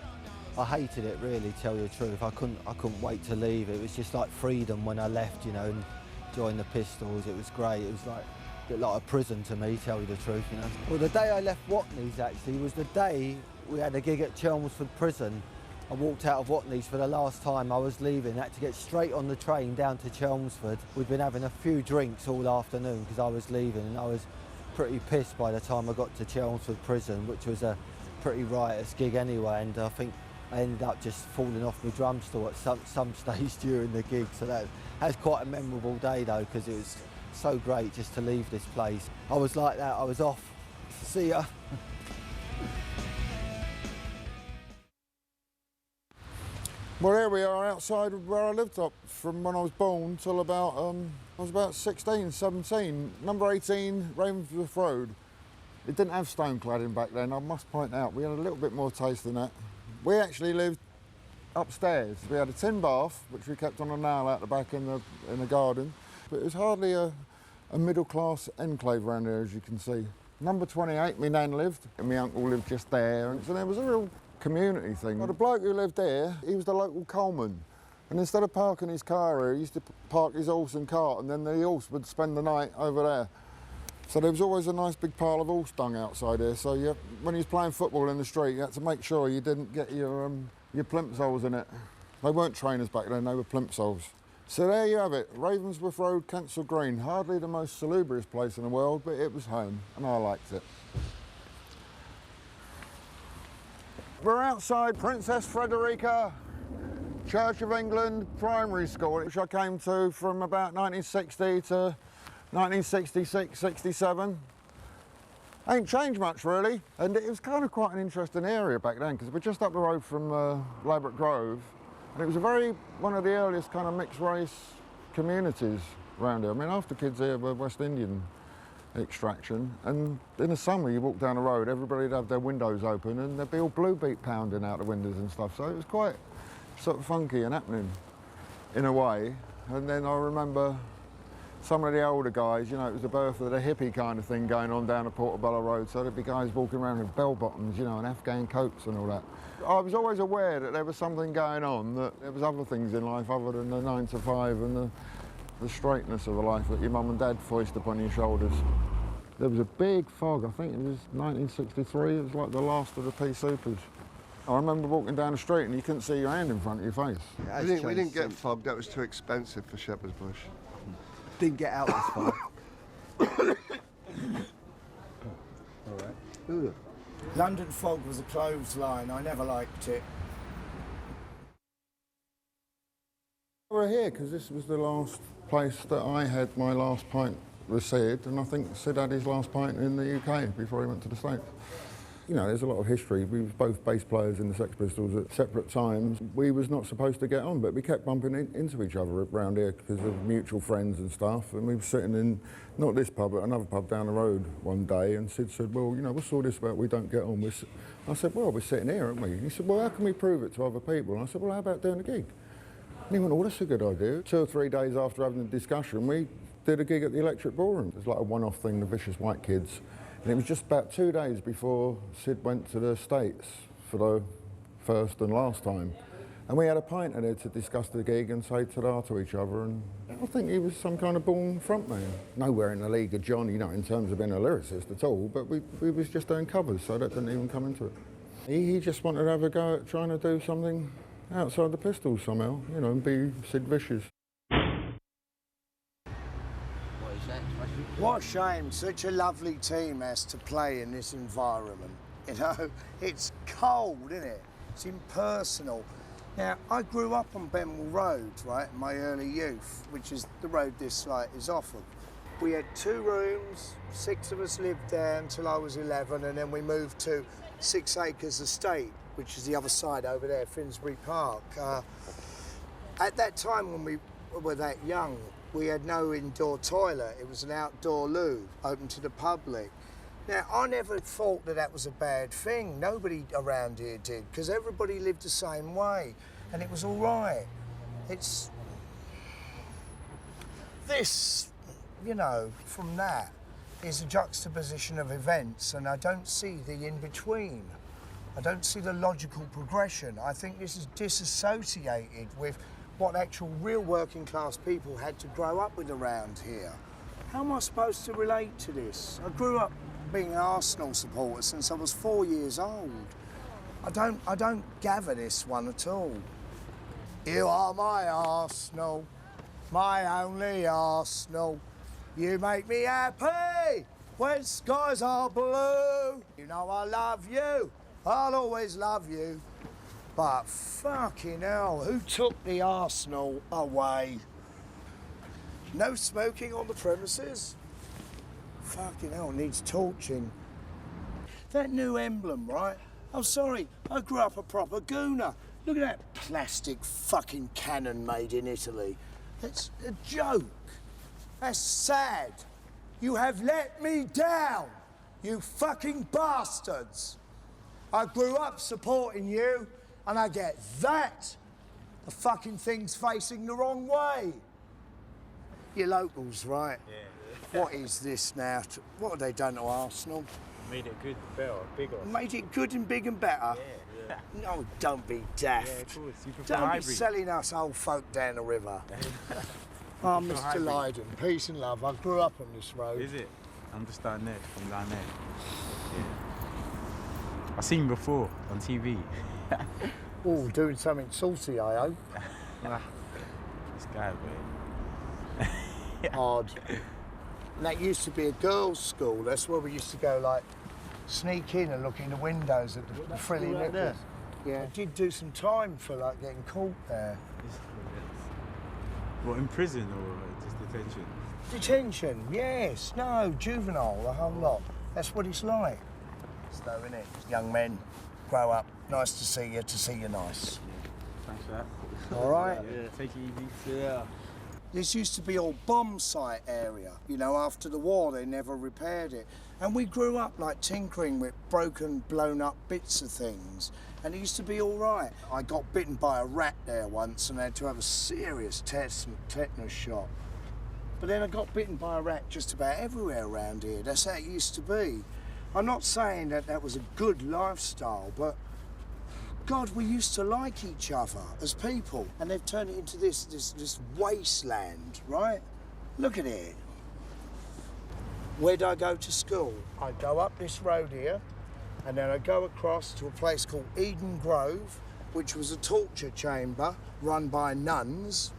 I hated it really, to tell you the truth. I couldn't wait to leave. It was just like freedom when I left, you know, and joined the Pistols. It was great. It was like a bit like a prison to me, tell you the truth, you know. Well, the day I left Watney's actually was the day we had a gig at Chelmsford Prison. I walked out of Watney's for the last time. I was leaving, had to get straight on the train down to Chelmsford. We'd been having a few drinks all afternoon because I was leaving, and I was pretty pissed by the time I got to Chelmsford Prison, which was a pretty riotous gig anyway, and I think I ended up just falling off my drum stool at some stage during the gig. So that was quite a memorable day though, because it was so great just to leave this place. I was like that, I was off. See ya. Well, here we are outside of where I lived up from when I was born till about, I was about 16, 17. Number 18, Ravensworth Road. It didn't have stone cladding back then, I must point out. We had a little bit more taste than that. We actually lived upstairs. We had a tin bath, which we kept on a nail out the back in the garden. But it was hardly a middle-class enclave around here, as you can see. Number 28, my nan lived, and my uncle lived just there. And so there was a real community thing. Well, the bloke who lived there, he was the local coalman. And instead of parking his car here, he used to park his horse and cart, and then the horse would spend the night over there. So there was always a nice big pile of horse dung outside here. So when he was playing football in the street, you had to make sure you didn't get your plimsolls in it. They weren't trainers back then, they were plimsolls. So there you have it, Ravensworth Road, Kensal Green. Hardly the most salubrious place in the world, but it was home, and I liked it. We're outside Princess Frederica Church of England Primary School, which I came to from about 1960 to 1966, 67. Ain't changed much really, and it was kind of quite an interesting area back then because we're just up the road from Ladbroke Grove, and it was one of the earliest kind of mixed race communities around here. I mean, half the kids here were West Indian extraction, and in the summer you walk down the road, everybody'd have their windows open and there'd be all blue beat pounding out the windows and stuff, so it was quite sort of funky and happening in a way. And then I remember some of the older guys, you know, it was the birth of the hippie kind of thing going on down the Portobello Road, so there'd be guys walking around with bell-bottoms, you know, and Afghan coats and all that. I was always aware that there was something going on, that there was other things in life other than the 9 to 5 and the straightness of the life that your mum and dad foist upon your shoulders. There was a big fog, I think it was 1963, it was like the last of the pea supers. I remember walking down the street and you couldn't see your hand in front of your face. We didn't get fog, that was too expensive for Shepherd's Bush. Didn't get out this far. All right. Ooh. London fog was a clothesline. I never liked it. We're here because this was the last place that I had my last pint with Sid, and I think Sid had his last pint in the UK before he went to the States. You know, there's a lot of history. We were both bass players in the Sex Pistols at separate times. We was not supposed to get on, but we kept bumping into each other around here because of mutual friends and stuff. And we were sitting in, not this pub, but another pub down the road one day, and Sid said, well, you know, what's all this about we don't get on? I said, well, we're sitting here, aren't we? He said, well, how can we prove it to other people? And I said, well, how about doing a gig? And he went, oh, that's a good idea. 2 or 3 days after having the discussion, we did a gig at the Electric Ballroom. It was like a one-off thing, the Vicious White Kids. And it was just about 2 days before Sid went to the States for the first and last time. And we had a pint in there to discuss the gig and say ta-da to each other. And I think he was some kind of born frontman. Nowhere in the league of John, you know, in terms of being a lyricist at all, but we was just doing covers, so that didn't even come into it. He just wanted to have a go at trying to do something outside the Pistols somehow, you know, and be Sid Vicious. What a shame such a lovely team has to play in this environment. You know, it's cold, isn't it? It's impersonal. Now, I grew up on Benwell Road, right, in my early youth, which is the road this site is off of. We had 2 rooms, 6 of us lived there until I was 11, and then we moved to 6 Acres Estate, which is the other side over there, Finsbury Park. At that time when we were that young, we had no indoor toilet. It was an outdoor loo, open to the public. Now, I never thought that was a bad thing. Nobody around here did, because everybody lived the same way, and it was all right. It's this, you know, from that is a juxtaposition of events, and I don't see the in-between. I don't see the logical progression. I think this is disassociated with what actual real working class people had to grow up with around here. How am I supposed to relate to this? I grew up being an Arsenal supporter since I was 4 years old. I don't gather this one at all. You are my Arsenal, my only Arsenal. You make me happy when skies are blue. You know I love you, I'll always love you. But fucking hell, who took the Arsenal away? No smoking on the premises? Fucking hell, needs torching. That new emblem, right? I'm sorry, I grew up a proper gooner. Look at that plastic fucking cannon made in Italy. That's a joke. That's sad. You have let me down, you fucking bastards. I grew up supporting you, and I get that. The fucking thing's facing the wrong way. Your locals, right? Yeah. What is this now? What have they done to Arsenal? Made it good, better, bigger. Made it good and big and better? Yeah. No, don't be daft. Yeah, of course. You Don't hybrid. be selling us old folk down the river. Oh, Mr. Lydon, peace and love. I grew up on this road. Is it? I'm just down there, from down there. Yeah. I've seen him before on TV. Oh, doing something saucy, I hope. This guy, man. Odd. And that used to be a girls' school. That's where we used to go, like, sneak in and look in the windows at the frilly right there. Yeah, I did do some time for, like, getting caught there. What, in prison or just detention? Detention, yes, no, juvenile, the whole lot. That's what it's like. So, innit? Young men, grow up. Nice to see you nice. Thanks for that. All right? Yeah, take it easy. Yeah. This used to be all bomb site area. You know, after the war, they never repaired it. And we grew up like tinkering with broken, blown up bits of things. And it used to be all right. I got bitten by a rat there once and had to have a serious tetanus shot. But then I got bitten by a rat just about everywhere around here. That's how it used to be. I'm not saying that that was a good lifestyle, but God, we used to like each other as people, and they've turned it into this wasteland, right? Look at it. Where'd I go to school? I'd go up this road here, and then I'd go across to a place called Eden Grove, which was a torture chamber run by nuns,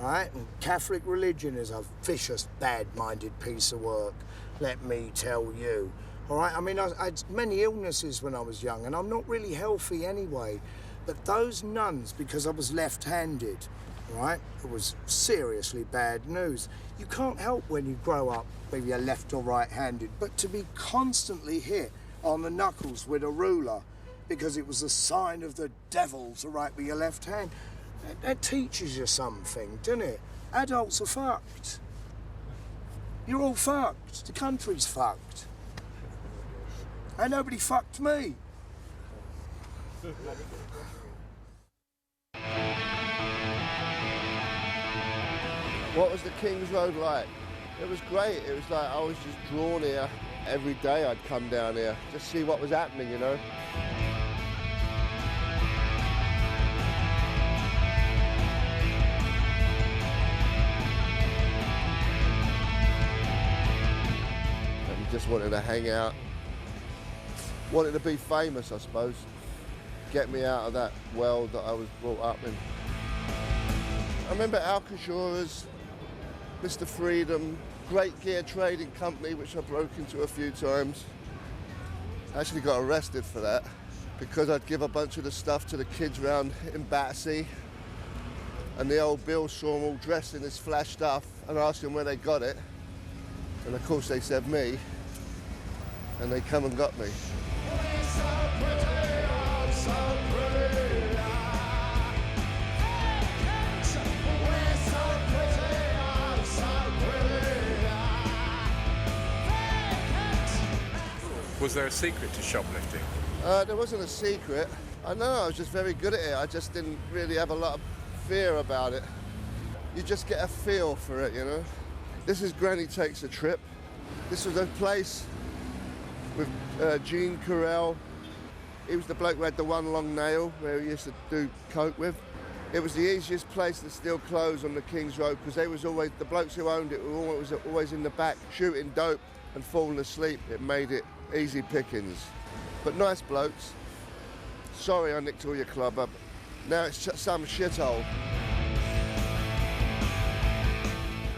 right? And Catholic religion is a vicious, bad-minded piece of work, let me tell you. All right, I mean, I had many illnesses when I was young, and I'm not really healthy anyway. But those nuns, because I was left-handed, right, it was seriously bad news. You can't help when you grow up whether you're left or right-handed, but to be constantly hit on the knuckles with a ruler because it was a sign of the devil to write with your left hand, that teaches you something, doesn't it? Adults are fucked. You're all fucked. The country's fucked. And nobody fucked me. What was the King's Road like? It was great. It was like I was just drawn here. Every day I'd come down here, just see what was happening, you know. And just wanted to hang out. Wanted to be famous, I suppose. Get me out of that world that I was brought up in. I remember Alcazura's, Mr. Freedom, great gear trading company, which I broke into a few times. I actually got arrested for that because I'd give a bunch of the stuff to the kids round in Battersea, and the old Bill saw them all dressed in this flash stuff and asked them where they got it. And of course they said me, and they come and got me. Was there a secret to shoplifting? There wasn't a secret. I know, I was just very good at it. I just didn't really have a lot of fear about it. You just get a feel for it, you know? This is Granny Takes a Trip. This was a place with Gene Carell. He was the bloke who had the one long nail where he used to do coke with. It was the easiest place to steal clothes on the King's Road because they was always, the blokes who owned it were always in the back shooting dope and falling asleep. It made it easy pickings. But nice blokes. Sorry I nicked all your club up. Now it's some shithole.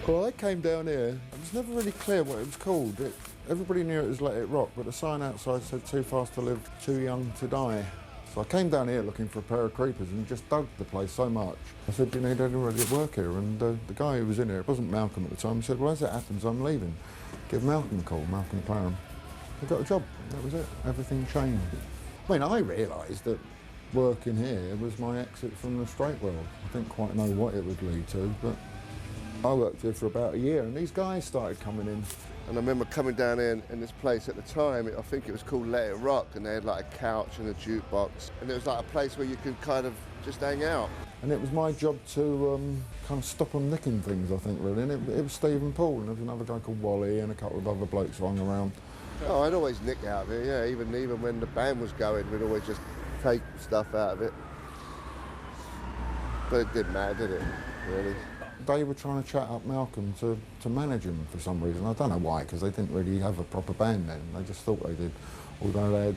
Well, I came down here. It was never really clear what it was called. Everybody knew it was Let It Rock, but the sign outside said too fast to live, too young to die. So I came down here looking for a pair of creepers and just dug the place so much. I said, do you need anybody to work here? And the guy who was in here, it wasn't Malcolm at the time, he said, well, as it happens, I'm leaving. Give Malcolm a call, Malcolm Claren. I got a job, that was it. Everything changed. I mean, I realised that working here was my exit from the straight world. I didn't quite know what it would lead to, but I worked here for about a year and these guys started coming in. And I remember coming down here in this place at the time, I think it was called Let It Rock, and they had like a couch and a jukebox. And it was like a place where you could kind of just hang out. And it was my job to kind of stop them nicking things, I think, really. And it was Steve and Paul, and there was another guy called Wally and a couple of other blokes who hung around. Oh, I'd always nick out of it, yeah. Even when the band was going, we'd always just take stuff out of it. But it didn't matter, did it, really? They were trying to chat up Malcolm to manage him for some reason. I don't know why, because they didn't really have a proper band then. They just thought they did. Although they had,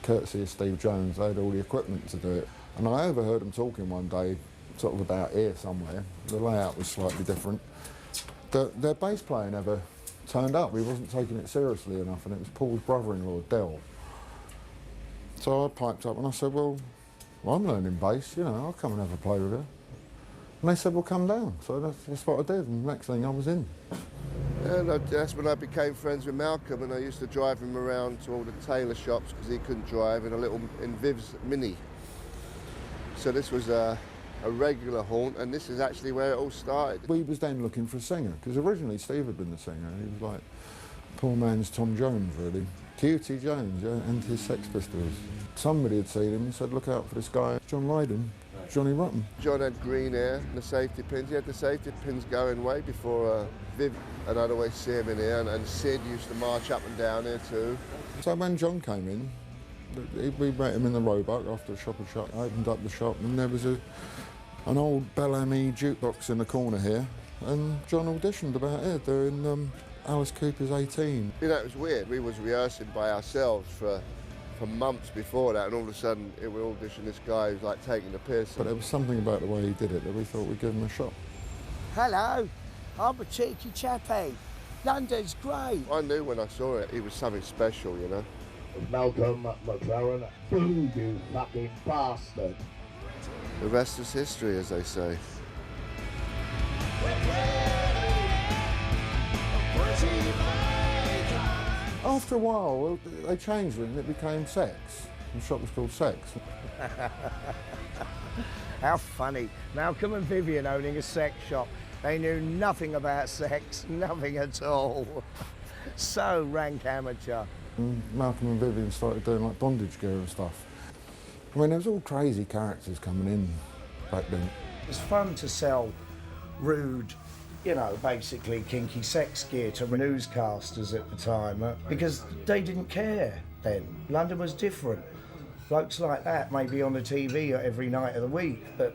courtesy of Steve Jones, they had all the equipment to do it. And I overheard them talking one day, sort of about here somewhere. The layout was slightly different. Their bass player never turned up. He wasn't taking it seriously enough, and it was Paul's brother-in-law, Del. So I piped up and I said, well, I'm learning bass, you know, I'll come and have a play with you. And they said, well, come down. So that's what I did, and next thing I was in. And that's when I became friends with Malcolm, and I used to drive him around to all the tailor shops because he couldn't drive in Viv's Mini. So this was a regular haunt, and this is actually where it all started. We was then looking for a singer, because originally Steve had been the singer. He was like poor man's Tom Jones, really. Cutie Jones, yeah, and his Sex Pistols. Somebody had seen him and said, look out for this guy, John Lydon, Johnny Rotten. John had green hair and the safety pins. He had the safety pins going way before Viv, and I'd always see him in here, and Sid used to march up and down here too. So when John came in, we met him in the Roebuck after the shop had shut. I opened up the shop and there was an old Bellamy jukebox in the corner here, and John auditioned about here doing Alice Cooper's 18. You know, it was weird. We was rehearsing by ourselves for months before that, and all of a sudden we auditioned this guy who's like taking the piss. But there was something about the way he did it that we thought we'd give him a shot. Hello, I'm a cheeky chappie. London's great. I knew when I saw it, he was something special, you know. Malcolm McLaren, boo, you fucking bastard. The rest is history, as they say. After a while, they changed it and it became Sex. The shop was called Sex. How funny. Malcolm and Vivian owning a sex shop. They knew nothing about sex, nothing at all. So rank amateur. And Malcolm and Vivian started doing like bondage gear and stuff. I mean, there was all crazy characters coming in back then. It was fun to sell rude, you know, basically kinky sex gear to newscasters at the time, because they didn't care then. London was different. Blokes like that may be on the TV every night of the week, but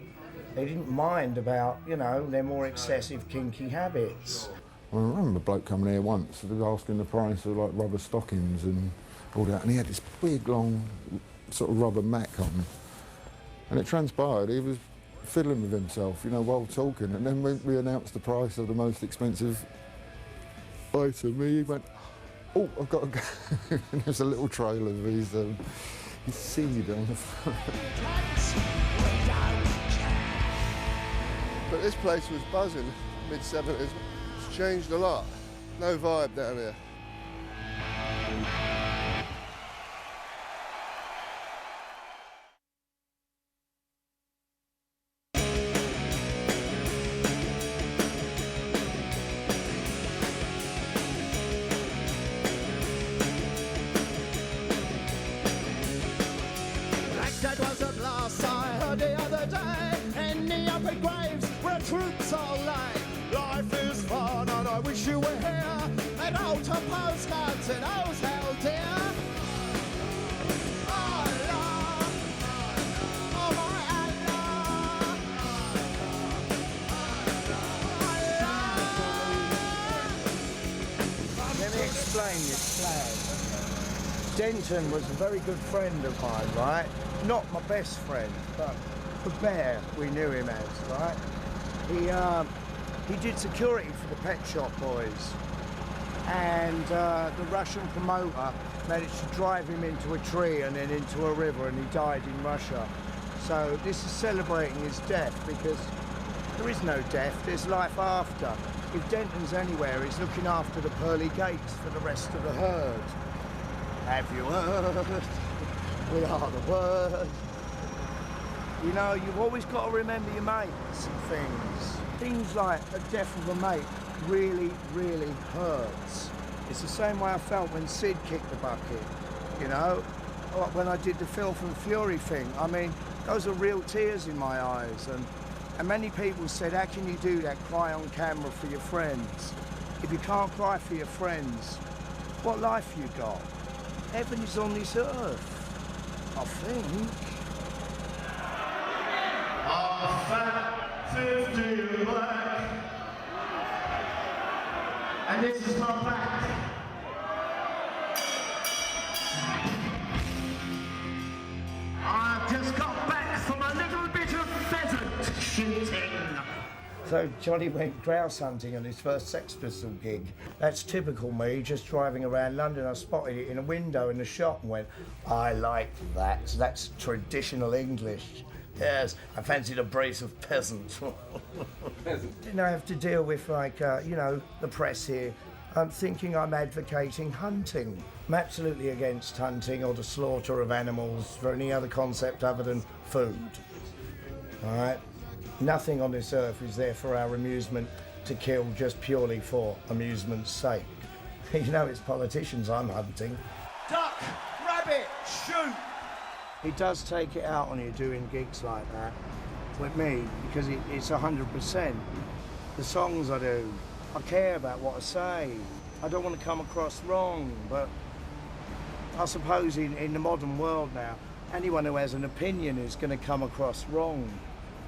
they didn't mind about, you know, their more excessive kinky habits. I remember a bloke coming here once, he was asking the price of like rubber stockings and all that, and he had this big long sort of rubber mat on. And it transpired he was fiddling with himself, you know, while talking, and then when we announced the price of the most expensive item, he went, oh, I've got to go. And there's a little trail of his seed on the front. But this place was buzzing, mid-70s. It's changed a lot. No vibe down here. That was a blast I heard the other day. In the upper graves where troops all lie. Life is fun and I wish you were here. And out of postcards and those hell dear. Allah, oh my Allah, Allah. Let me explain this flag. Denton was a very good friend of mine, right? Not my best friend, but the bear we knew him as, right? He did security for the Pet Shop Boys, and the Russian promoter managed to drive him into a tree and then into a river, and he died in Russia. So this is celebrating his death, because there is no death, there's life after. If Denton's anywhere, he's looking after the pearly gates for the rest of the herd. Have you heard? We are the word. You know, you've always got to remember your mates and things. Things like a death of a mate really, really hurts. It's the same way I felt when Sid kicked the bucket, you know? When I did the Filth and Fury thing, I mean, those are real tears in my eyes. And many people said, how can you do that, cry on camera for your friends? If you can't cry for your friends, what life you got? Heaven is on this earth, I think. A fat 50 black, and this is my back. I've just got back from a little bit of pheasant shooting. So Johnny went grouse hunting on his first Sex Pistol gig. That's typical me, just driving around London. I spotted it in a window in the shop and went, I like that. That's traditional English. Yes, I fancied a brace of peasants. Didn't I have to deal with, like, you know, the press here? I'm thinking I'm advocating hunting. I'm absolutely against hunting or the slaughter of animals for any other concept other than food. All right? Nothing on this earth is there for our amusement to kill just purely for amusement's sake. You know, it's politicians I'm hunting. Duck, rabbit, shoot! He does take it out on you doing gigs like that with me because it's 100%. The songs I do, I care about what I say. I don't want to come across wrong, but I suppose in the modern world now, anyone who has an opinion is going to come across wrong.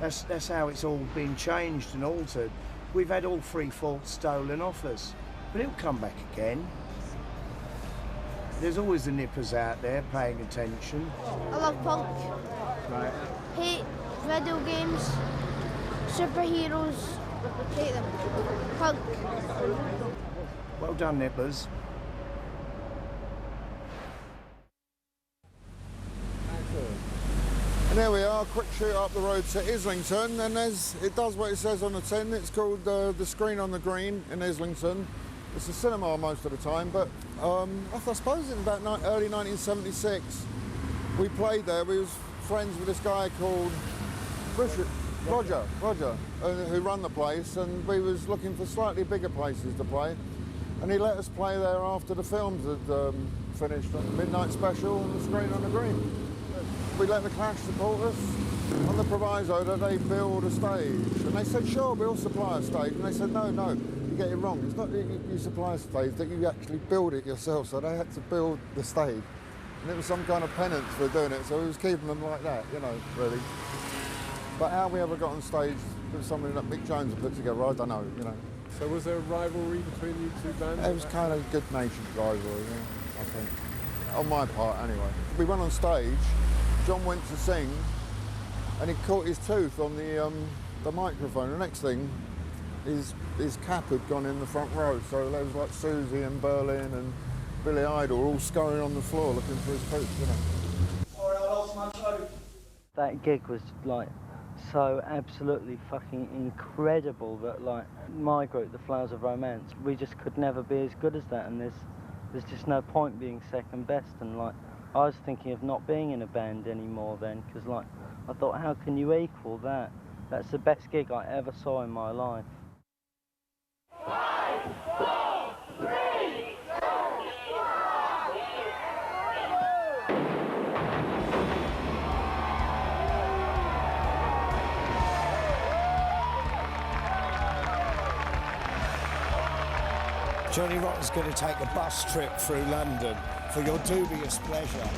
That's how it's all been changed and altered. We've had all three thoughts stolen off us, but it'll come back again. There's always the nippers out there paying attention. I love punk. Right. Hate video games, superheroes, hate them. Punk. Well done, nippers. And there we are, quick shoot up the road to Islington, and it does what it says on the tin. It's called The Screen on the Green in Islington. It's a cinema most of the time, but I suppose in about early 1976, we played there. We was friends with this guy called Roger, who run the place, and we was looking for slightly bigger places to play. And he let us play there after the films had finished on the midnight special and The Screen on the Green. We let the Clash support us on the proviso that they build a stage. And they said, sure, we'll supply a stage. And they said, no, you get it wrong. It's not that you supply a stage, that you actually build it yourself. So they had to build the stage. And it was some kind of penance for doing it. So we was keeping them like that, you know, really. But how we ever got on stage with something that Mick Jones had put together, I don't know, you know. So was there a rivalry between you two bands? It was kind of good-natured rivalry, yeah, I think. On my part, anyway. We went on stage, John went to sing, and he caught his tooth on the microphone. The next thing, his cap had gone in the front row, so there was like Susie and Berlin and Billy Idol all scurrying on the floor looking for his tooth, you know. Sorry, I lost my tooth. That gig was like so absolutely fucking incredible that like my group, the Flowers of Romance, we just could never be as good as that, and there's just no point being second best. And like I was thinking of not being in a band anymore then, because like I thought, how can you equal that? That's the best gig I ever saw in my life. 5, 4, 3, 2, 1. Johnny Rotten's going to take a bus trip through London for your dubious pleasure.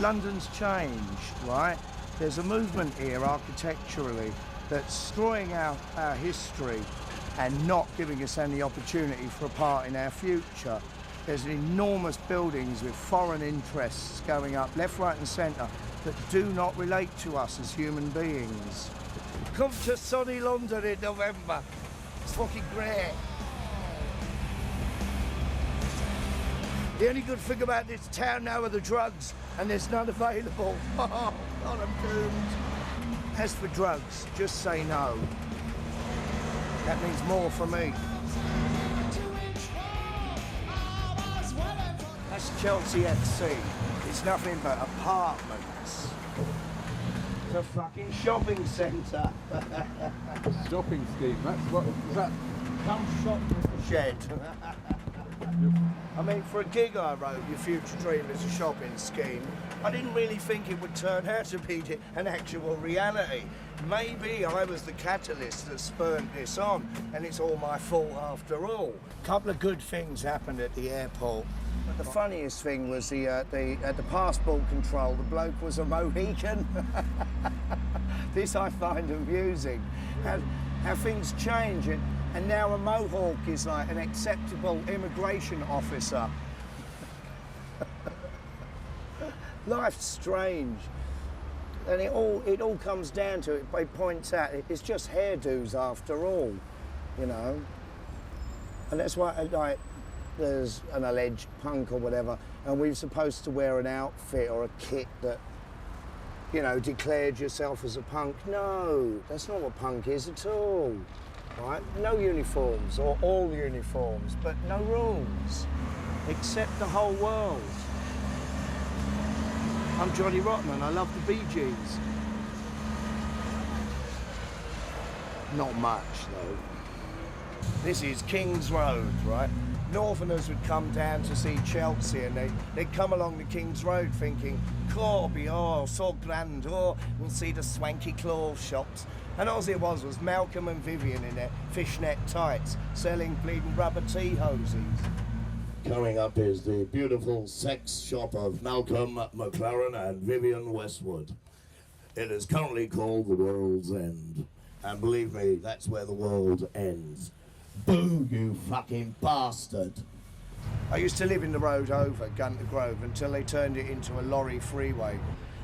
London's changed, right? There's a movement here architecturally that's destroying our history and not giving us any opportunity for a part in our future. There's enormous buildings with foreign interests going up left, right and centre that do not relate to us as human beings. Come to sunny London in November. It's fucking great. The only good thing about this town now are the drugs, and there's none available. Oh, God, I'm doomed. As for drugs, just say no. That means more for me. That's Chelsea XC. It's nothing but apartments. It's a fucking shopping centre. Shopping scheme, that's what, is that? Come shop with the shed. I mean, for a gig I wrote, Your Future Dream is a shopping scheme, I didn't really think it would turn out to be an actual reality. Maybe I was the catalyst that spurred this on, and it's all my fault after all. A couple of good things happened at the airport. But the funniest thing was at the passport control, the bloke was a Mohican. This I find amusing. How things change, and now a Mohawk is like an acceptable immigration officer. Life's strange. And it all comes down to it. It points out it's just hairdos after all, you know. And that's why, like, there's an alleged punk or whatever, and we're supposed to wear an outfit or a kit that, you know, declared yourself as a punk. No, that's not what punk is at all, right? No uniforms, or all uniforms, but no rules. Accept the whole world. I'm Johnny Rotten and I love the Bee Gees. Not much, though. This is King's Road, right? Northerners would come down to see Chelsea and they'd come along the King's Road thinking, Corby, oh, so grand, oh, we'll see the swanky clothes shops. And all it was Malcolm and Vivian in their fishnet tights selling bleeding rubber tea hoses. Coming up is the beautiful sex shop of Malcolm McLaren and Vivian Westwood. It is currently called the World's End. And believe me, that's where the world ends. Boo, you fucking bastard. I used to live in the road over Gunter Grove until they turned it into a lorry freeway.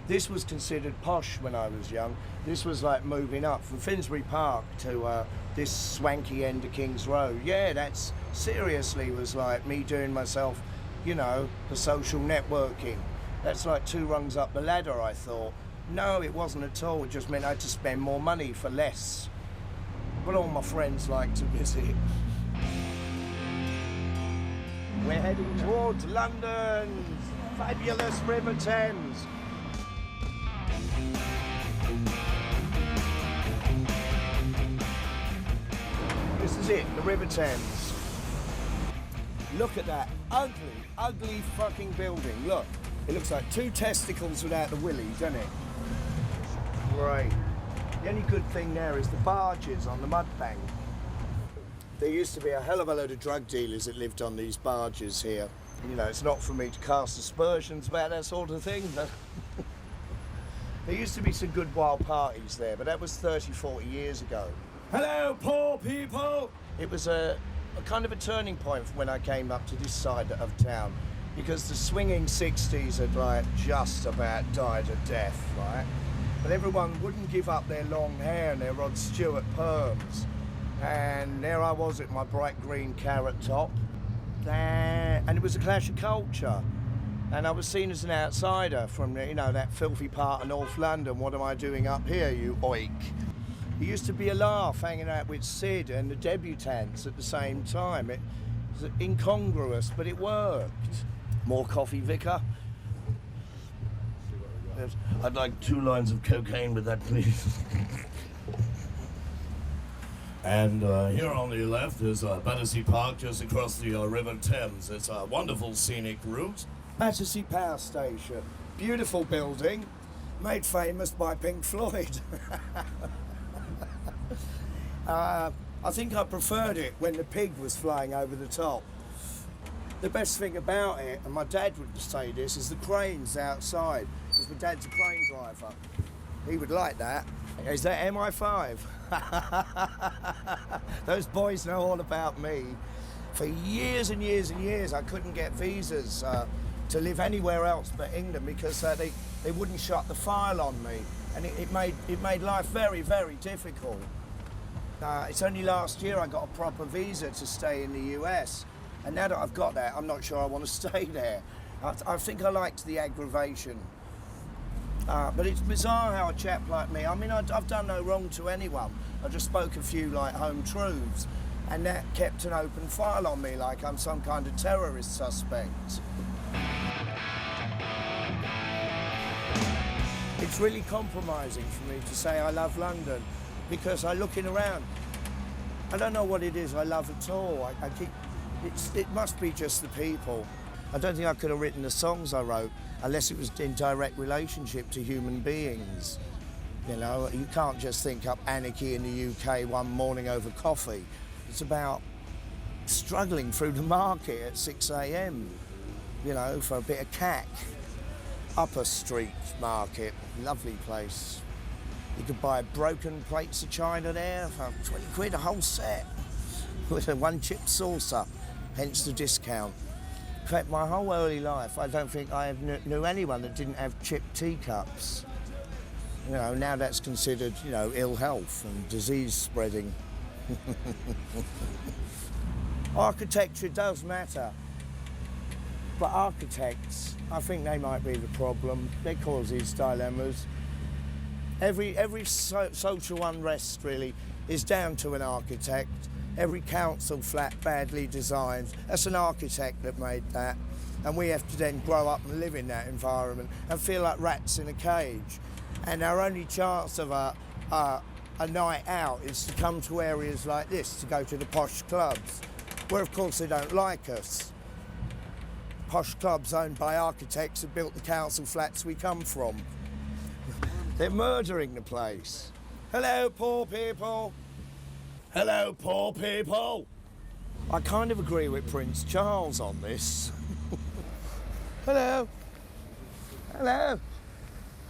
This was considered posh when I was young. This was like moving up from Finsbury Park to this swanky end of King's Road. Yeah, that's seriously was like me doing myself, you know, the social networking. That's like 2 rungs up the ladder, I thought. No, it wasn't at all. It just meant I had to spend more money for less. But all my friends like to visit. We're heading towards London's fabulous River Thames. This is it, the River Thames. Look at that ugly, ugly fucking building. Look, it looks like 2 testicles without the willy, doesn't it? Great. The only good thing there is the barges on the mudbank. There used to be a hell of a load of drug dealers that lived on these barges here. You know, it's not for me to cast aspersions about that sort of thing, but there used to be some good wild parties there, but that was 30, 40 years ago. Hello, poor people! It was a kind of a turning point from when I came up to this side of town, because the swinging 60s had like just about died a death, right? But everyone wouldn't give up their long hair and their Rod Stewart perms. And there I was at my bright green carrot top. And it was a clash of culture. And I was seen as an outsider from, you know, that filthy part of North London. What am I doing up here, you oik? It used to be a laugh hanging out with Sid and the debutantes at the same time. It was incongruous, but it worked. More coffee, Vicar? Yes. I'd like 2 lines of cocaine with that, please. And here on the left is Battersea Park, just across the River Thames. It's a wonderful scenic route. Battersea Power Station. Beautiful building, made famous by Pink Floyd. I think I preferred it when the pig was flying over the top. The best thing about it, and my dad would say this, is the cranes outside, because my dad's a crane driver. He would like that. Is that MI5? Those boys know all about me. For years and years and years, I couldn't get visas to live anywhere else but England because they wouldn't shut the file on me, and it made life very, very difficult. It's only last year I got a proper visa to stay in the US, and now that I've got that, I'm not sure I want to stay there. I think I liked the aggravation. But it's bizarre how a chap like me, I mean, I've done no wrong to anyone. I just spoke a few, like, home truths, and that kept an open file on me like I'm some kind of terrorist suspect. It's really compromising for me to say I love London, because I'm looking around. I don't know what it is I love at all. It must be just the people. I don't think I could have written the songs I wrote unless it was in direct relationship to human beings. You know, you can't just think up anarchy in the UK one morning over coffee. It's about struggling through the market at 6 a.m, you know, for a bit of cack. Upper Street Market, lovely place. You could buy broken plates of china there for 20 quid a whole set with a 1-chip saucer, hence the discount. In fact, my whole early life, I don't think I knew anyone that didn't have chipped teacups. You know, now that's considered, you know, ill health and disease spreading. Architecture does matter, but architects, I think they might be the problem. They cause these dilemmas. Every social unrest really is down to an architect. Every council flat badly designed, that's an architect that made that. And we have to then grow up and live in that environment and feel like rats in a cage. And our only chance of a night out is to come to areas like this, to go to the posh clubs, where of course they don't like us. Posh clubs owned by architects who built the council flats we come from. They're murdering the place. Hello, poor people. Hello, poor people. I kind of agree with Prince Charles on this. Hello. Hello.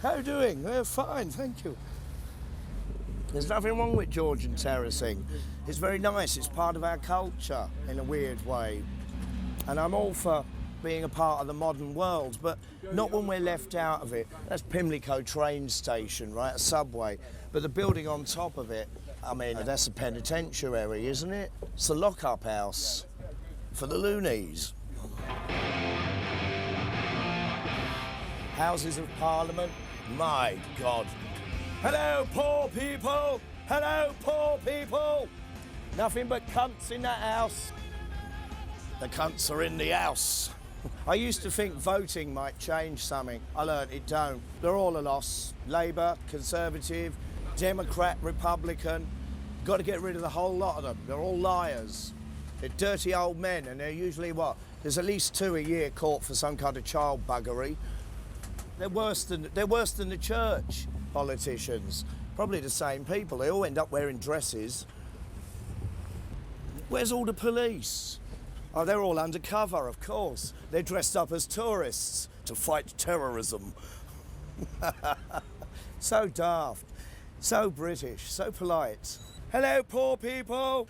How are you doing? Oh, fine, thank you. There's nothing wrong with Georgian terracing. It's very nice. It's part of our culture in a weird way. And I'm all for being a part of the modern world, but not when we're left out of it. That's Pimlico train station, right? A subway. But the building on top of it, I mean, that's a penitentiary, isn't it? It's the lock-up house for the loonies. Houses of Parliament, my God. Hello, poor people. Hello, poor people. Nothing but cunts in that house. The cunts are in the house. I used to think voting might change something. I learned it don't. They're all a loss. Labour, Conservative, Democrat, Republican. Got to get rid of the whole lot of them. They're all liars. They're dirty old men, and they're usually what? There's at least 2 a year caught for some kind of child buggery. They're worse than the church politicians. Probably the same people. They all end up wearing dresses. Where's all the police? Oh, they're all undercover, of course. They're dressed up as tourists to fight terrorism. So daft, so British, so polite. Hello, poor people.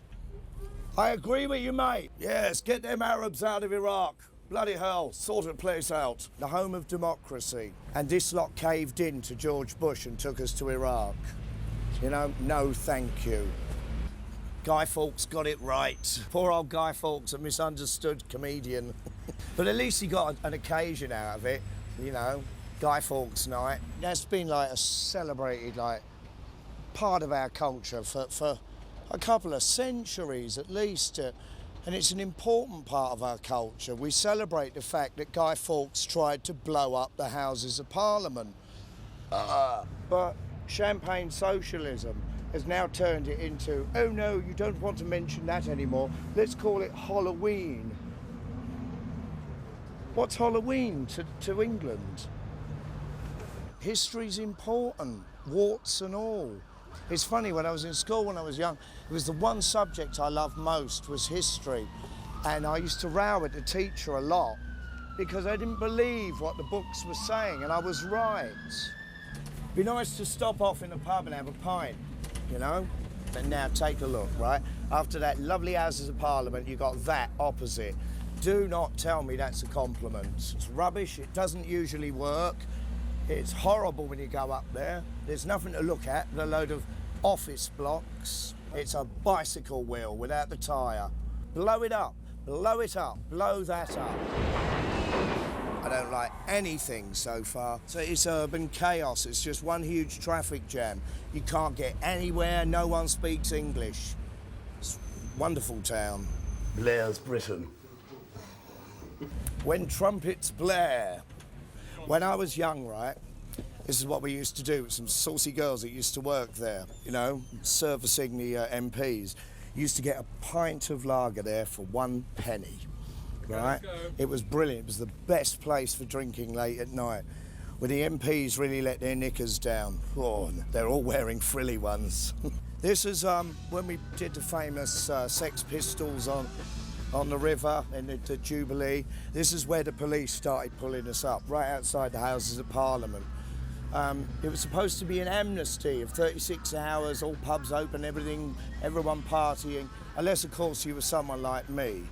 I agree with you, mate. Yes, get them Arabs out of Iraq. Bloody hell, sort the place out. The home of democracy. And this lot caved in to George Bush and took us to Iraq. You know, no thank you. Guy Fawkes got it right. Poor old Guy Fawkes, a misunderstood comedian. But at least he got an occasion out of it, you know, Guy Fawkes night. That's been like a celebrated, like, part of our culture for a couple of centuries at least. And it's an important part of our culture. We celebrate the fact that Guy Fawkes tried to blow up the Houses of Parliament. But champagne socialism has now turned it into, oh no, you don't want to mention that anymore. Let's call it Halloween. What's Halloween to England? History's important, warts and all. It's funny, when I was in school when I was young, it was the one subject I loved most was history. And I used to row at the teacher a lot because I didn't believe what the books were saying, and I was right. Be nice to stop off in a pub and have a pint, you know? And now take a look, right? After that lovely Houses of Parliament, you got that opposite. Do not tell me that's a compliment. It's rubbish, it doesn't usually work. It's horrible when you go up there. There's nothing to look at, a load of office blocks. It's a bicycle wheel without the tyre. Blow it up, blow it up, blow that up. I don't like anything so far. So it's urban chaos. It's just one huge traffic jam. You can't get anywhere, no one speaks English. It's a wonderful town. Blair's Britain. When trumpets blare. When I was young, right, this is what we used to do with some saucy girls that used to work there, you know, servicing the MPs. Used to get a pint of lager there for 1 penny, right? It was brilliant. It was the best place for drinking late at night. When the MPs really let their knickers down. Oh, they're all wearing frilly ones. This is when we did the famous Sex Pistols on the river in the Jubilee. This is where the police started pulling us up, right outside the Houses of Parliament. It was supposed to be an amnesty of 36 hours, all pubs open, everyone partying, unless of course you were someone like me.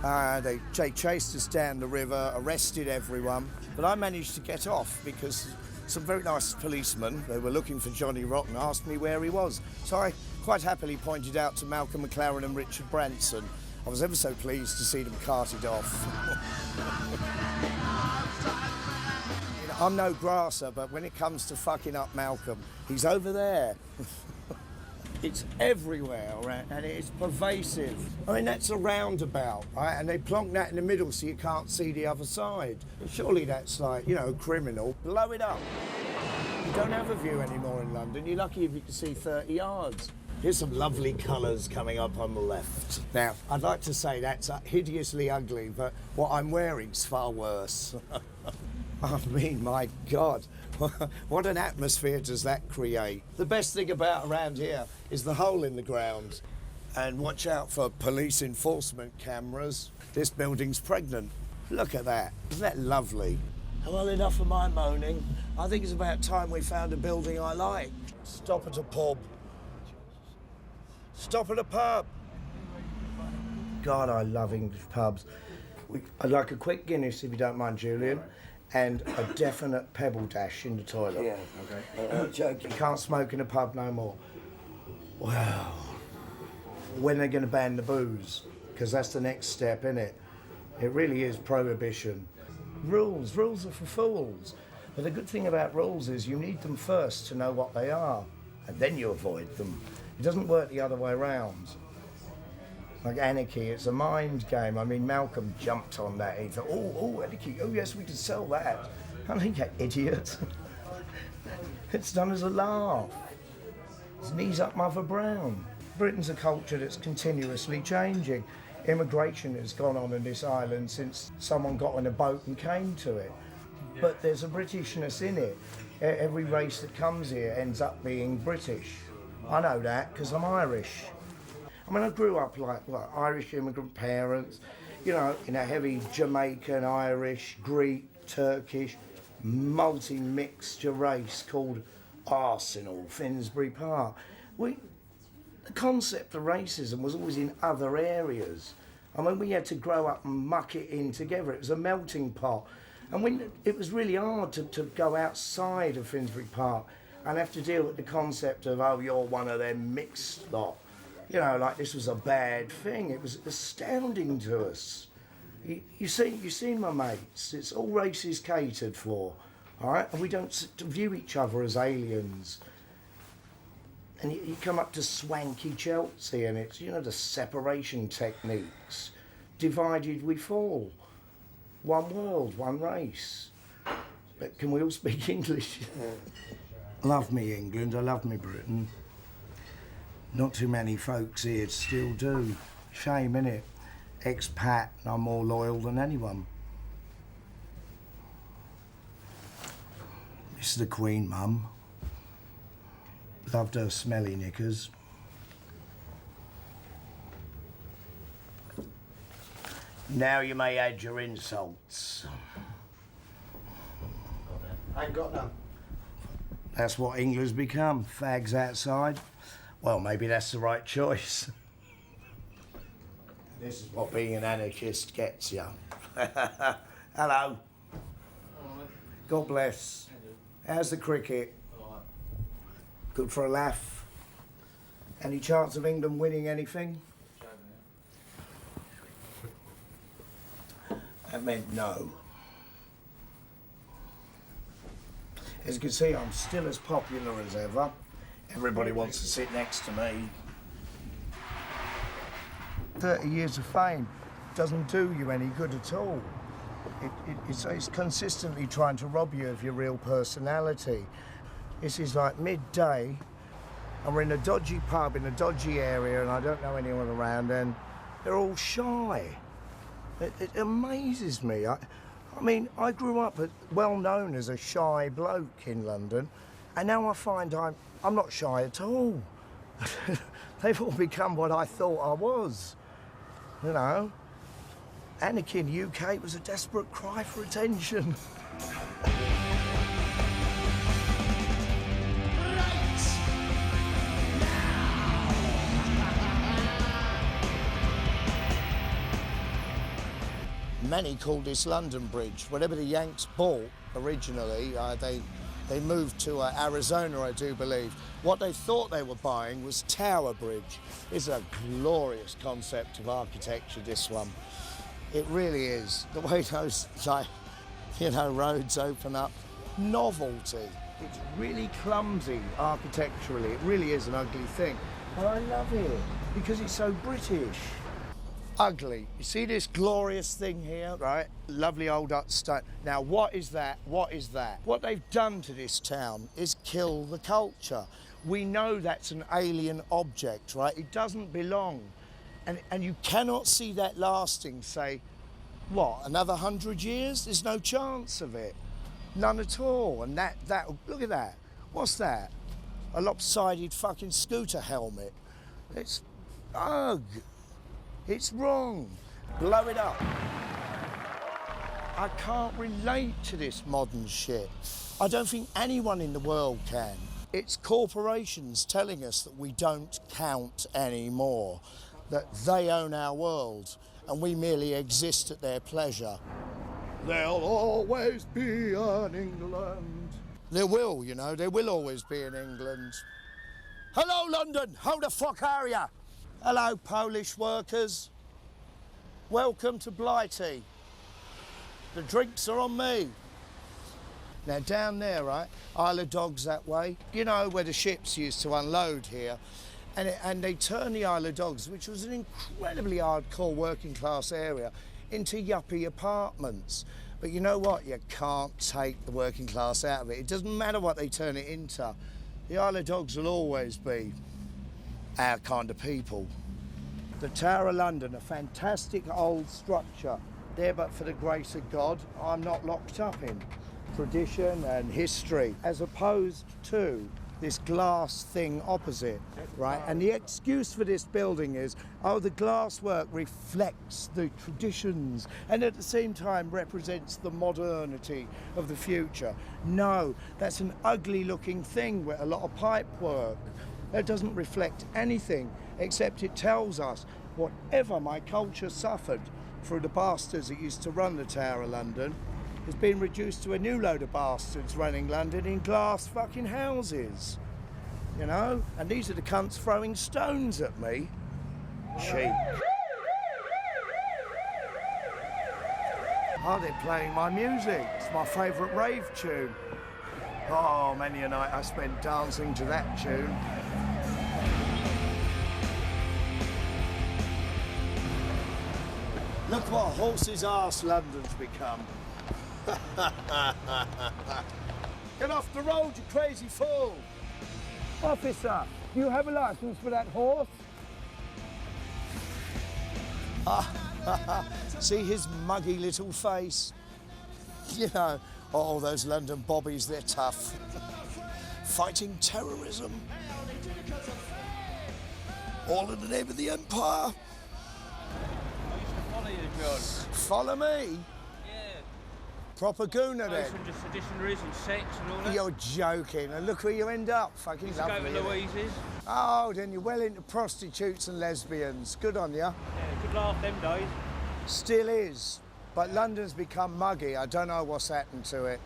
They chased us down the river, arrested everyone, but I managed to get off because some very nice policemen who were looking for Johnny Rotten asked me where he was. So I quite happily pointed out to Malcolm McLaren and Richard Branson. I was ever so pleased to see them carted off. You know, I'm no grasser, but when it comes to fucking up Malcolm, he's over there. It's everywhere, right? And it's pervasive. I mean, that's a roundabout, right? And they plonk that in the middle so you can't see the other side. Surely that's like, you know, criminal. Blow it up. You don't have a view anymore in London. You're lucky if you can see 30 yards. Here's some lovely colours coming up on the left. Now, I'd like to say that's hideously ugly, but what I'm wearing's far worse. I mean, my God, what an atmosphere does that create? The best thing about around here is the hole in the ground. And watch out for police enforcement cameras. This building's pregnant. Look at that. Isn't that lovely? Well, enough of my moaning. I think it's about time we found a building I like. Stop at a pub. Stop at a pub. God, I love English pubs. I'd like a quick Guinness, if you don't mind, Julian, and a definite pebble dash in the toilet. Yeah, okay. Joke, you can't smoke in a pub no more. Wow. When they're going to ban the booze? Because that's the next step, isn't it? It really is prohibition. Rules are for fools. But the good thing about rules is you need them first to know what they are, and then you avoid them. It doesn't work the other way around. Like anarchy, it's a mind game. I mean, Malcolm jumped on that. He thought, oh, anarchy, oh yes, we can sell that. I think, you idiot. It's done as a laugh. It's knees up Mother Brown. Britain's a culture that's continuously changing. Immigration has gone on in this island since someone got on a boat and came to it. But there's a Britishness in it. Every race that comes here ends up being British. I know that because I'm Irish. I mean, I grew up like Irish immigrant parents, you know, in a heavy Jamaican, Irish, Greek, Turkish, multi-mixture race called Arsenal, Finsbury Park. The concept of racism was always in other areas. I mean, we had to grow up and muck it in together. It was a melting pot. And it was really hard to go outside of Finsbury Park and have to deal with the concept of, oh, you're one of them mixed lot. You know, like this was a bad thing. It was astounding to us. You see my mates, it's all races catered for, all right? And we don't view each other as aliens. And you come up to swanky Chelsea and it's, you know, the separation techniques. Divided we fall. One world, one race. But can we all speak English? Love me England, I love me Britain. Not too many folks here still do. Shame, innit? Expat, I'm more loyal than anyone. This is the Queen, Mum. Loved her smelly knickers. Now you may add your insults. I ain't got none. That's what England's become, fags outside. Well, maybe that's the right choice. This is what being an anarchist gets you. Hello. God bless. How's the cricket? Good for a laugh. Any chance of England winning anything? That meant no. As you can see, I'm still as popular as ever. Everybody wants to sit next to me. 30 years of fame doesn't do you any good at all. It's consistently trying to rob you of your real personality. This is like midday, and we're in a dodgy pub in a dodgy area, and I don't know anyone around, and they're all shy. It amazes me. I mean, I grew up well known as a shy bloke in London, and now I find I'm not shy at all. They've all become what I thought I was. You know, anarchy in the UK was a desperate cry for attention. Many called this London Bridge. Whatever the Yanks bought originally, they They moved to Arizona, I do believe. What they thought they were buying was Tower Bridge. It's a glorious concept of architecture, this one. It really is. The way those, like, you know, roads open up. Novelty. It's really clumsy architecturally. It really is an ugly thing. But I love it because it's so British. Ugly. You see this glorious thing here, right? Lovely old stone. Now, what is that? What is that? What they've done to this town is kill the culture. We know that's an alien object, right? It doesn't belong. And you cannot see that lasting, say, what, another 100 years? There's no chance of it. None at all. And that, look at that. What's that? A lopsided fucking scooter helmet. It's, ugh. It's wrong. Blow it up. I can't relate to this modern shit. I don't think anyone in the world can. It's corporations telling us that we don't count anymore, that they own our world and we merely exist at their pleasure. There'll always be an England. There will, you know, there will always be an England. Hello, London, how the fuck are ya? Hello, Polish workers. Welcome to Blighty. The drinks are on me. Now, down there, right, Isle of Dogs that way, you know, where the ships used to unload here, and they turned the Isle of Dogs, which was an incredibly hardcore working class area, into yuppie apartments. But you know what? You can't take the working class out of it. It doesn't matter what they turn it into. The Isle of Dogs will always be our kind of people. The Tower of London, a fantastic old structure. There, but for the grace of God, I'm not locked up in tradition and history, as opposed to this glass thing opposite, right? And the excuse for this building is, oh, the glasswork reflects the traditions and at the same time represents the modernity of the future. No, that's an ugly looking thing with a lot of pipe work. That doesn't reflect anything, except it tells us whatever my culture suffered through the bastards that used to run the Tower of London has been reduced to a new load of bastards running London in glass fucking houses, you know? And these are the cunts throwing stones at me. Cheap. Oh, they're playing my music. It's my favourite rave tune. Oh, many a night I spent dancing to that tune. Look what a horse's arse London's become. Get off the road, you crazy fool! Officer, do you have a licence for that horse? See his muggy little face? You know, oh, those London bobbies, they're tough. Fighting terrorism. All in the name of the Empire. Follow you, John. Follow me? Yeah. Proper gooner then? From just seditionaries and sex and all that. You're joking, and look where you end up. Fucking lovely. Go to Louise's. Oh, then you're well into prostitutes and lesbians. Good on you. Yeah, good laugh them days. Still is. But London's become muggy. I don't know what's happened to it.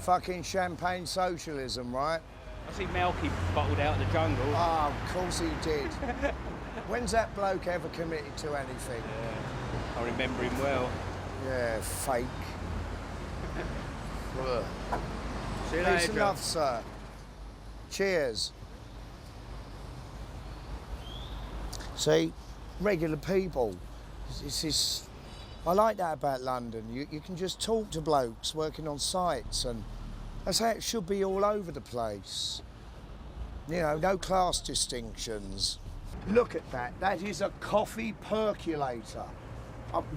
Fucking champagne socialism, right? I see Malky bottled out of the jungle. Oh, of course he did. When's that bloke ever committed to anything? Yeah, I remember him well. Yeah, fake. See you Peace later. and love, sir. Cheers. See, regular people. This is. I like that about London. You can just talk to blokes working on sites, and that's how it should be all over the place. You know, no class distinctions. Look at that. That is a coffee percolator.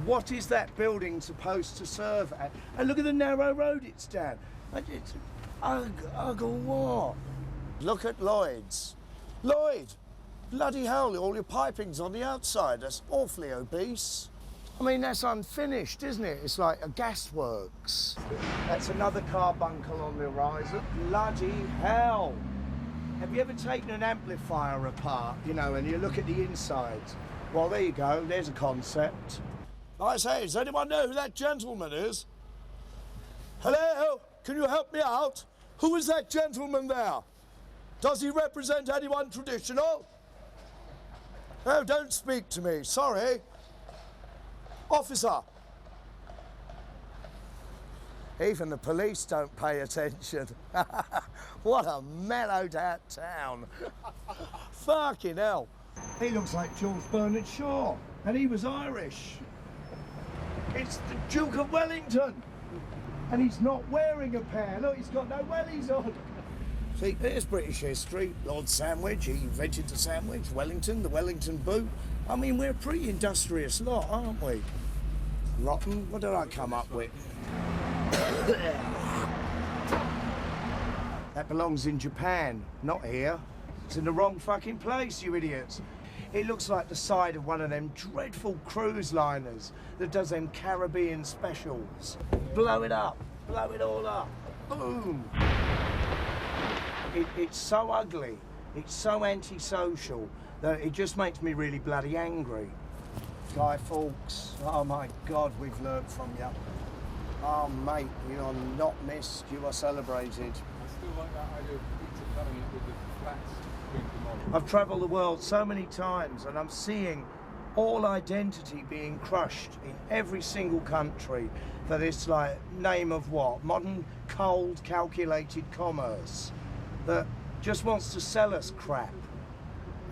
What is that building supposed to serve at? And look at the narrow road it's down. It's what? Look at Lloyd's. Lloyd, bloody hell, all your piping's on the outside. That's awfully obese. I mean, that's unfinished, isn't it? It's like a gasworks. That's another carbuncle on the horizon. Bloody hell. Have you ever taken an amplifier apart, you know, and you look at the insides? Well, there you go, there's a concept. Like I say, does anyone know who that gentleman is? Hello, can you help me out? Who is that gentleman there? Does he represent anyone traditional? Oh, don't speak to me, sorry. Officer. Even the police don't pay attention. What a mellowed out town. Fucking hell. He looks like George Bernard Shaw, and he was Irish. It's the Duke of Wellington. And he's not wearing a pair. Look, he's got no wellies on. See, there's British history. Lord Sandwich, he invented the sandwich. Wellington, the Wellington boot. I mean, we're a pretty industrious lot, aren't we? Rotten, what did I come up with? That belongs in Japan, not here. It's in the wrong fucking place, you idiots. It looks like the side of one of them dreadful cruise liners that does them Caribbean specials. Blow it up, blow it all up, boom. It's so ugly, it's so antisocial that it just makes me really bloody angry. Guy Fawkes, oh my God, we've learnt from you. Oh mate, you are not missed, you are celebrated. I still like that idea of pizza cutting it with the flats being demolished. I've travelled the world so many times and I'm seeing all identity being crushed in every single country for this, like, name of what? Modern, cold, calculated commerce that just wants to sell us crap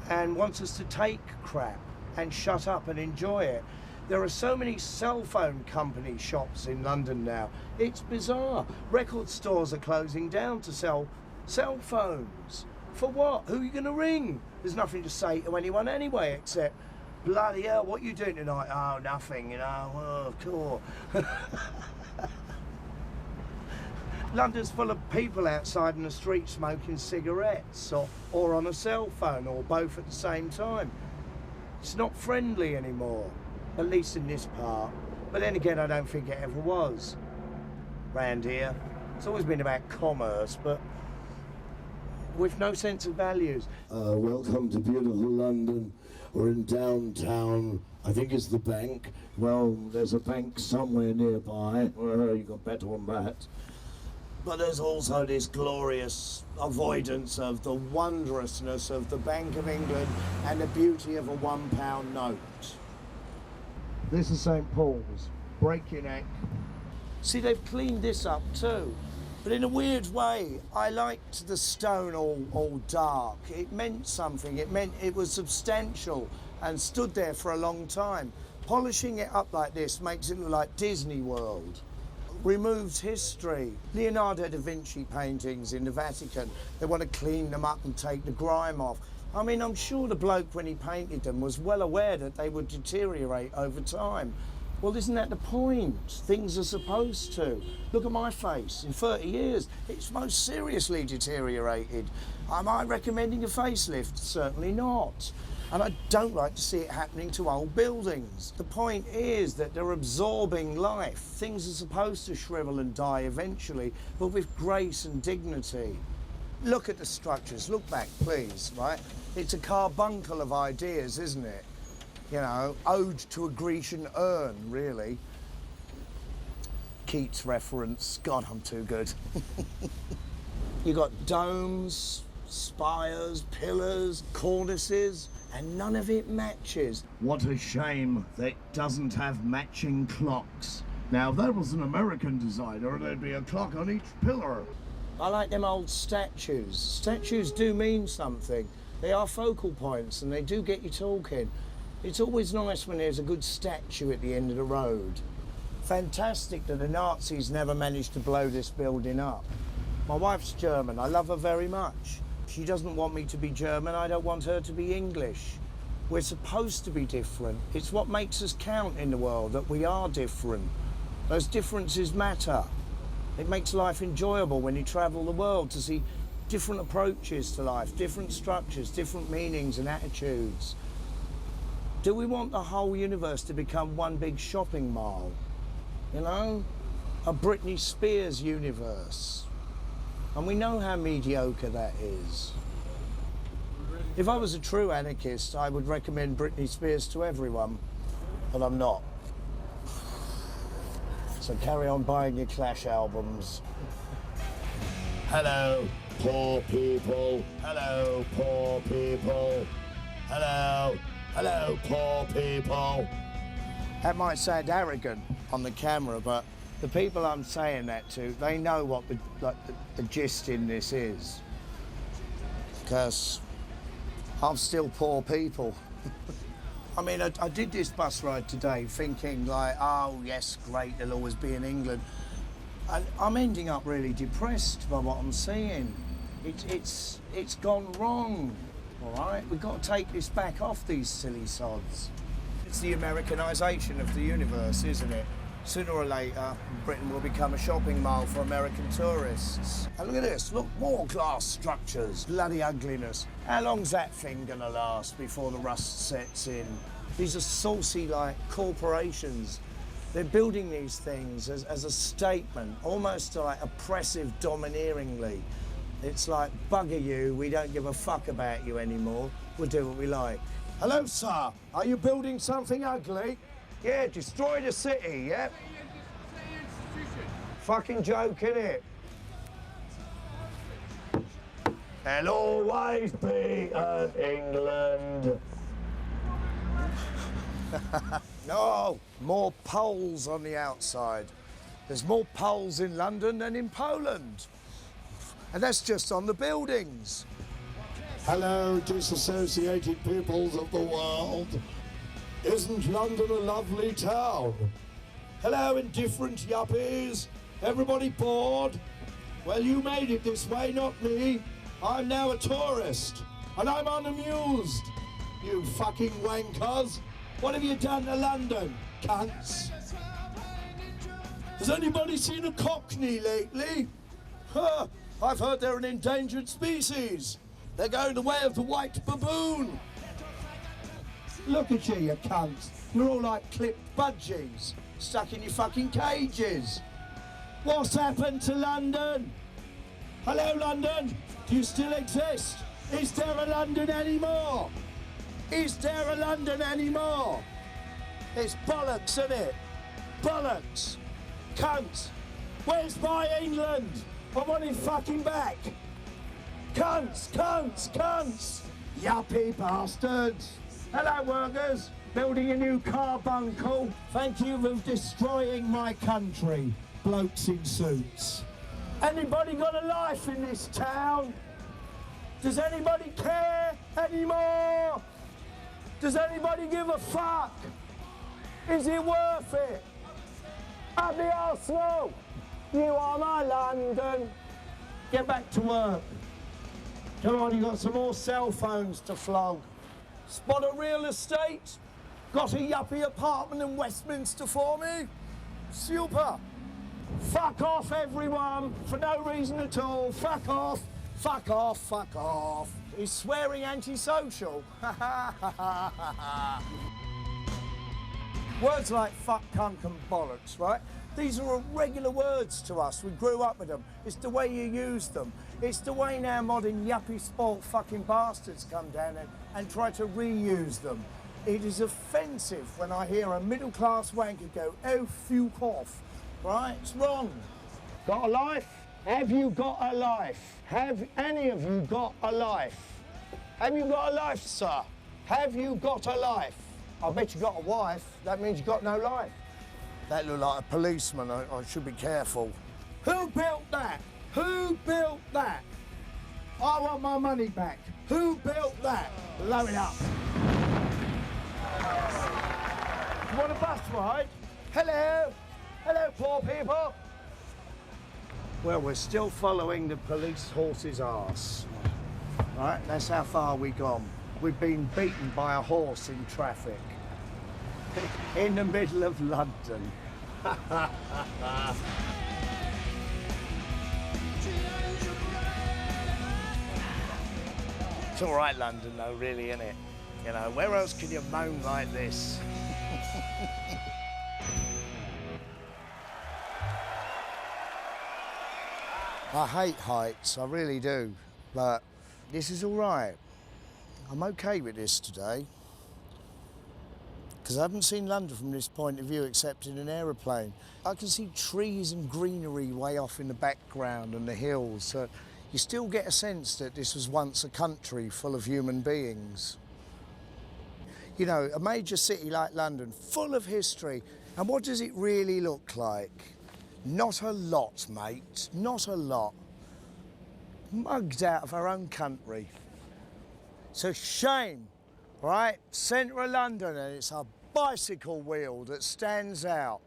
and wants us to take crap and shut up and enjoy it. There are so many cell phone company shops in London now. It's bizarre. Record stores are closing down to sell cell phones. For what? Who are you going to ring? There's nothing to say to anyone anyway except, bloody hell, what are you doing tonight? Oh, nothing, you know. Oh, cool. London's full of people outside in the street smoking cigarettes or on a cell phone or both at the same time. It's not friendly anymore. At least in this part. But then again, I don't think it ever was. Round here, it's always been about commerce, but with no sense of values. Welcome to beautiful London. We're in downtown. I think it's the bank. Well, there's a bank somewhere nearby. You got better on that. But there's also this glorious avoidance of the wondrousness of the Bank of England and the beauty of a £1 note. This is St. Paul's. Break your neck. See, they've cleaned this up too. But in a weird way, I liked the stone all dark. It meant something. It meant it was substantial and stood there for a long time. Polishing it up like this makes it look like Disney World. Removes history. Leonardo da Vinci paintings in the Vatican, they want to clean them up and take the grime off. I mean, I'm sure the bloke, when he painted them, was well aware that they would deteriorate over time. Well, isn't that the point? Things are supposed to. Look at my face. In 30 years, it's most seriously deteriorated. Am I recommending a facelift? Certainly not. And I don't like to see it happening to old buildings. The point is that they're absorbing life. Things are supposed to shrivel and die eventually, but with grace and dignity. Look at the structures. Look back, please, right? It's a carbuncle of ideas, isn't it? You know, ode to a Grecian urn, really. Keats reference. God, I'm too good. You got domes, spires, pillars, cornices, and none of it matches. What a shame that it doesn't have matching clocks. Now, if that was an American designer, there'd be a clock on each pillar. I like them old statues. Statues do mean something. They are focal points and they do get you talking. It's always nice when there's a good statue at the end of the road. Fantastic that the Nazis never managed to blow this building up. My wife's German. I love her very much. She doesn't want me to be German. I don't want her to be English. We're supposed to be different. It's what makes us count in the world, that we are different. Those differences matter. It makes life enjoyable when you travel the world to see different approaches to life, different structures, different meanings and attitudes. Do we want the whole universe to become one big shopping mall? You know? A Britney Spears universe. And we know how mediocre that is. If I was a true anarchist, I would recommend Britney Spears to everyone, but I'm not. So carry on buying your Clash albums. Hello, poor people. Hello, poor people. Hello, hello, poor people. That might sound arrogant on the camera, but the people I'm saying that to, they know what the gist in this is. Because I'm still poor people. I mean, I did this bus ride today thinking like, oh yes, great, they'll always be in England. And I'm ending up really depressed by what I'm seeing. It's gone wrong, all right? We've got to take this back off these silly sods. It's the Americanisation of the universe, isn't it? Sooner or later, Britain will become a shopping mall for American tourists. And look at this, look, more glass structures, bloody ugliness. How long's that thing gonna last before the rust sets in? These are saucy, like, corporations. They're building these things as a statement, almost like oppressive, domineeringly. It's like, bugger you, we don't give a fuck about you anymore. We'll do what we like. Hello, sir. Are you building something ugly? Yeah, destroy the city, yeah? Fucking joke, innit? There'll always be an England. No, more poles on the outside. There's more poles in London than in Poland. And that's just on the buildings. Hello, disassociated peoples of the world. Isn't London a lovely town? Hello, indifferent yuppies. Everybody bored? Well, you made it this way, not me. I'm now a tourist, and I'm unamused. You fucking wankers. What have you done to London, cunts? Has anybody seen a cockney lately? Huh, I've heard they're an endangered species. They're going the way of the white baboon. Look at you cunts. You're all like clipped budgies, stuck in your fucking cages. What's happened to London? Hello, London. Do you still exist? Is there a London anymore? Is there a London anymore? It's bollocks, isn't it? Bollocks. Cunts. Where's my England? I want it fucking back. Cunts, cunts, cunts. Yuppie bastards. Hello, workers. Building a new carbuncle. Thank you for destroying my country, blokes in suits. Anybody got a life in this town? Does anybody care anymore? Does anybody give a fuck? Is it worth it? Up the Arsenal! You are my London. Get back to work. Come on, you got some more cell phones to flog. Spot a real estate? Got a yuppie apartment in Westminster for me? Super. Fuck off, everyone, for no reason at all. Fuck off, fuck off, fuck off. Is swearing antisocial? Words like fuck, cunt and bollocks, right? These are regular words to us. We grew up with them. It's the way you use them. It's the way now modern yuppie sport fucking bastards come down and try to reuse them. It is offensive when I hear a middle-class wanker go, oh, fuck off, right? It's wrong. Got a life? Have you got a life? Have any of you got a life? Have you got a life, sir? Have you got a life? I bet you got a wife. That means you got no life. That looked like a policeman. I should be careful. Who built that? Who built that? I want my money back. Who built that? Blow it up. You want a bus ride? Hello? Hello, poor people. Well, we're still following the police horse's arse. Right, that's how far we've gone. We've been beaten by a horse in traffic. In the middle of London. It's all right, London, though, really, isn't it? You know, where else can you moan like this? I hate heights, I really do, but this is all right. I'm okay with this today. because I haven't seen London from this point of view except in an aeroplane. I can see trees and greenery way off in the background and the hills. So you still get a sense that this was once a country full of human beings. You know, a major city like London, full of history. And what does it really look like? Not a lot, mate, not a lot. Mugged out of our own country. It's a shame, right? Centre of London, and it's a bicycle wheel that stands out,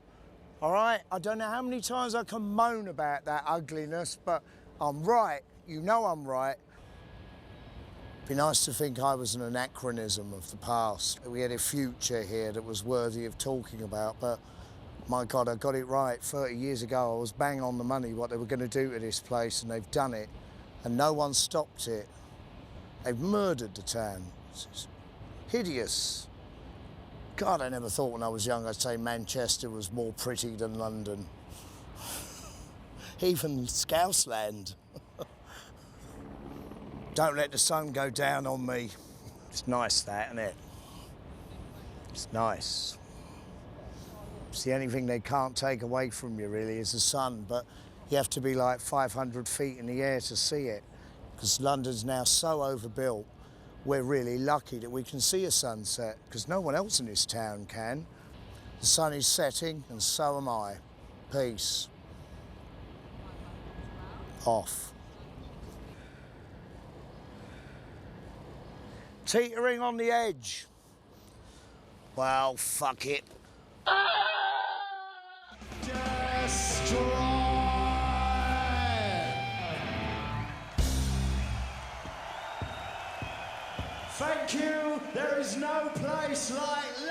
all right? I don't know how many times I can moan about that ugliness, but I'm right. You know I'm right. It'd be nice to think I was an anachronism of the past. We had a future here that was worthy of talking about, but my God, I got it right. 30 years ago, I was bang on the money what they were going to do to this place, and they've done it, and no one stopped it. They've murdered the town. It's hideous. God, I never thought when I was young I'd say Manchester was more pretty than London. Even Scousland. Don't let the sun go down on me. It's nice, that, isn't it? It's nice. It's the only thing they can't take away from you, really, is the sun, but you have to be like 500 feet in the air to see it, because London's now so overbuilt, we're really lucky that we can see a sunset, because no one else in this town can. The sun is setting, and so am I. Peace. Off. Teetering on the edge. Well, fuck it. Thank you. There is no place like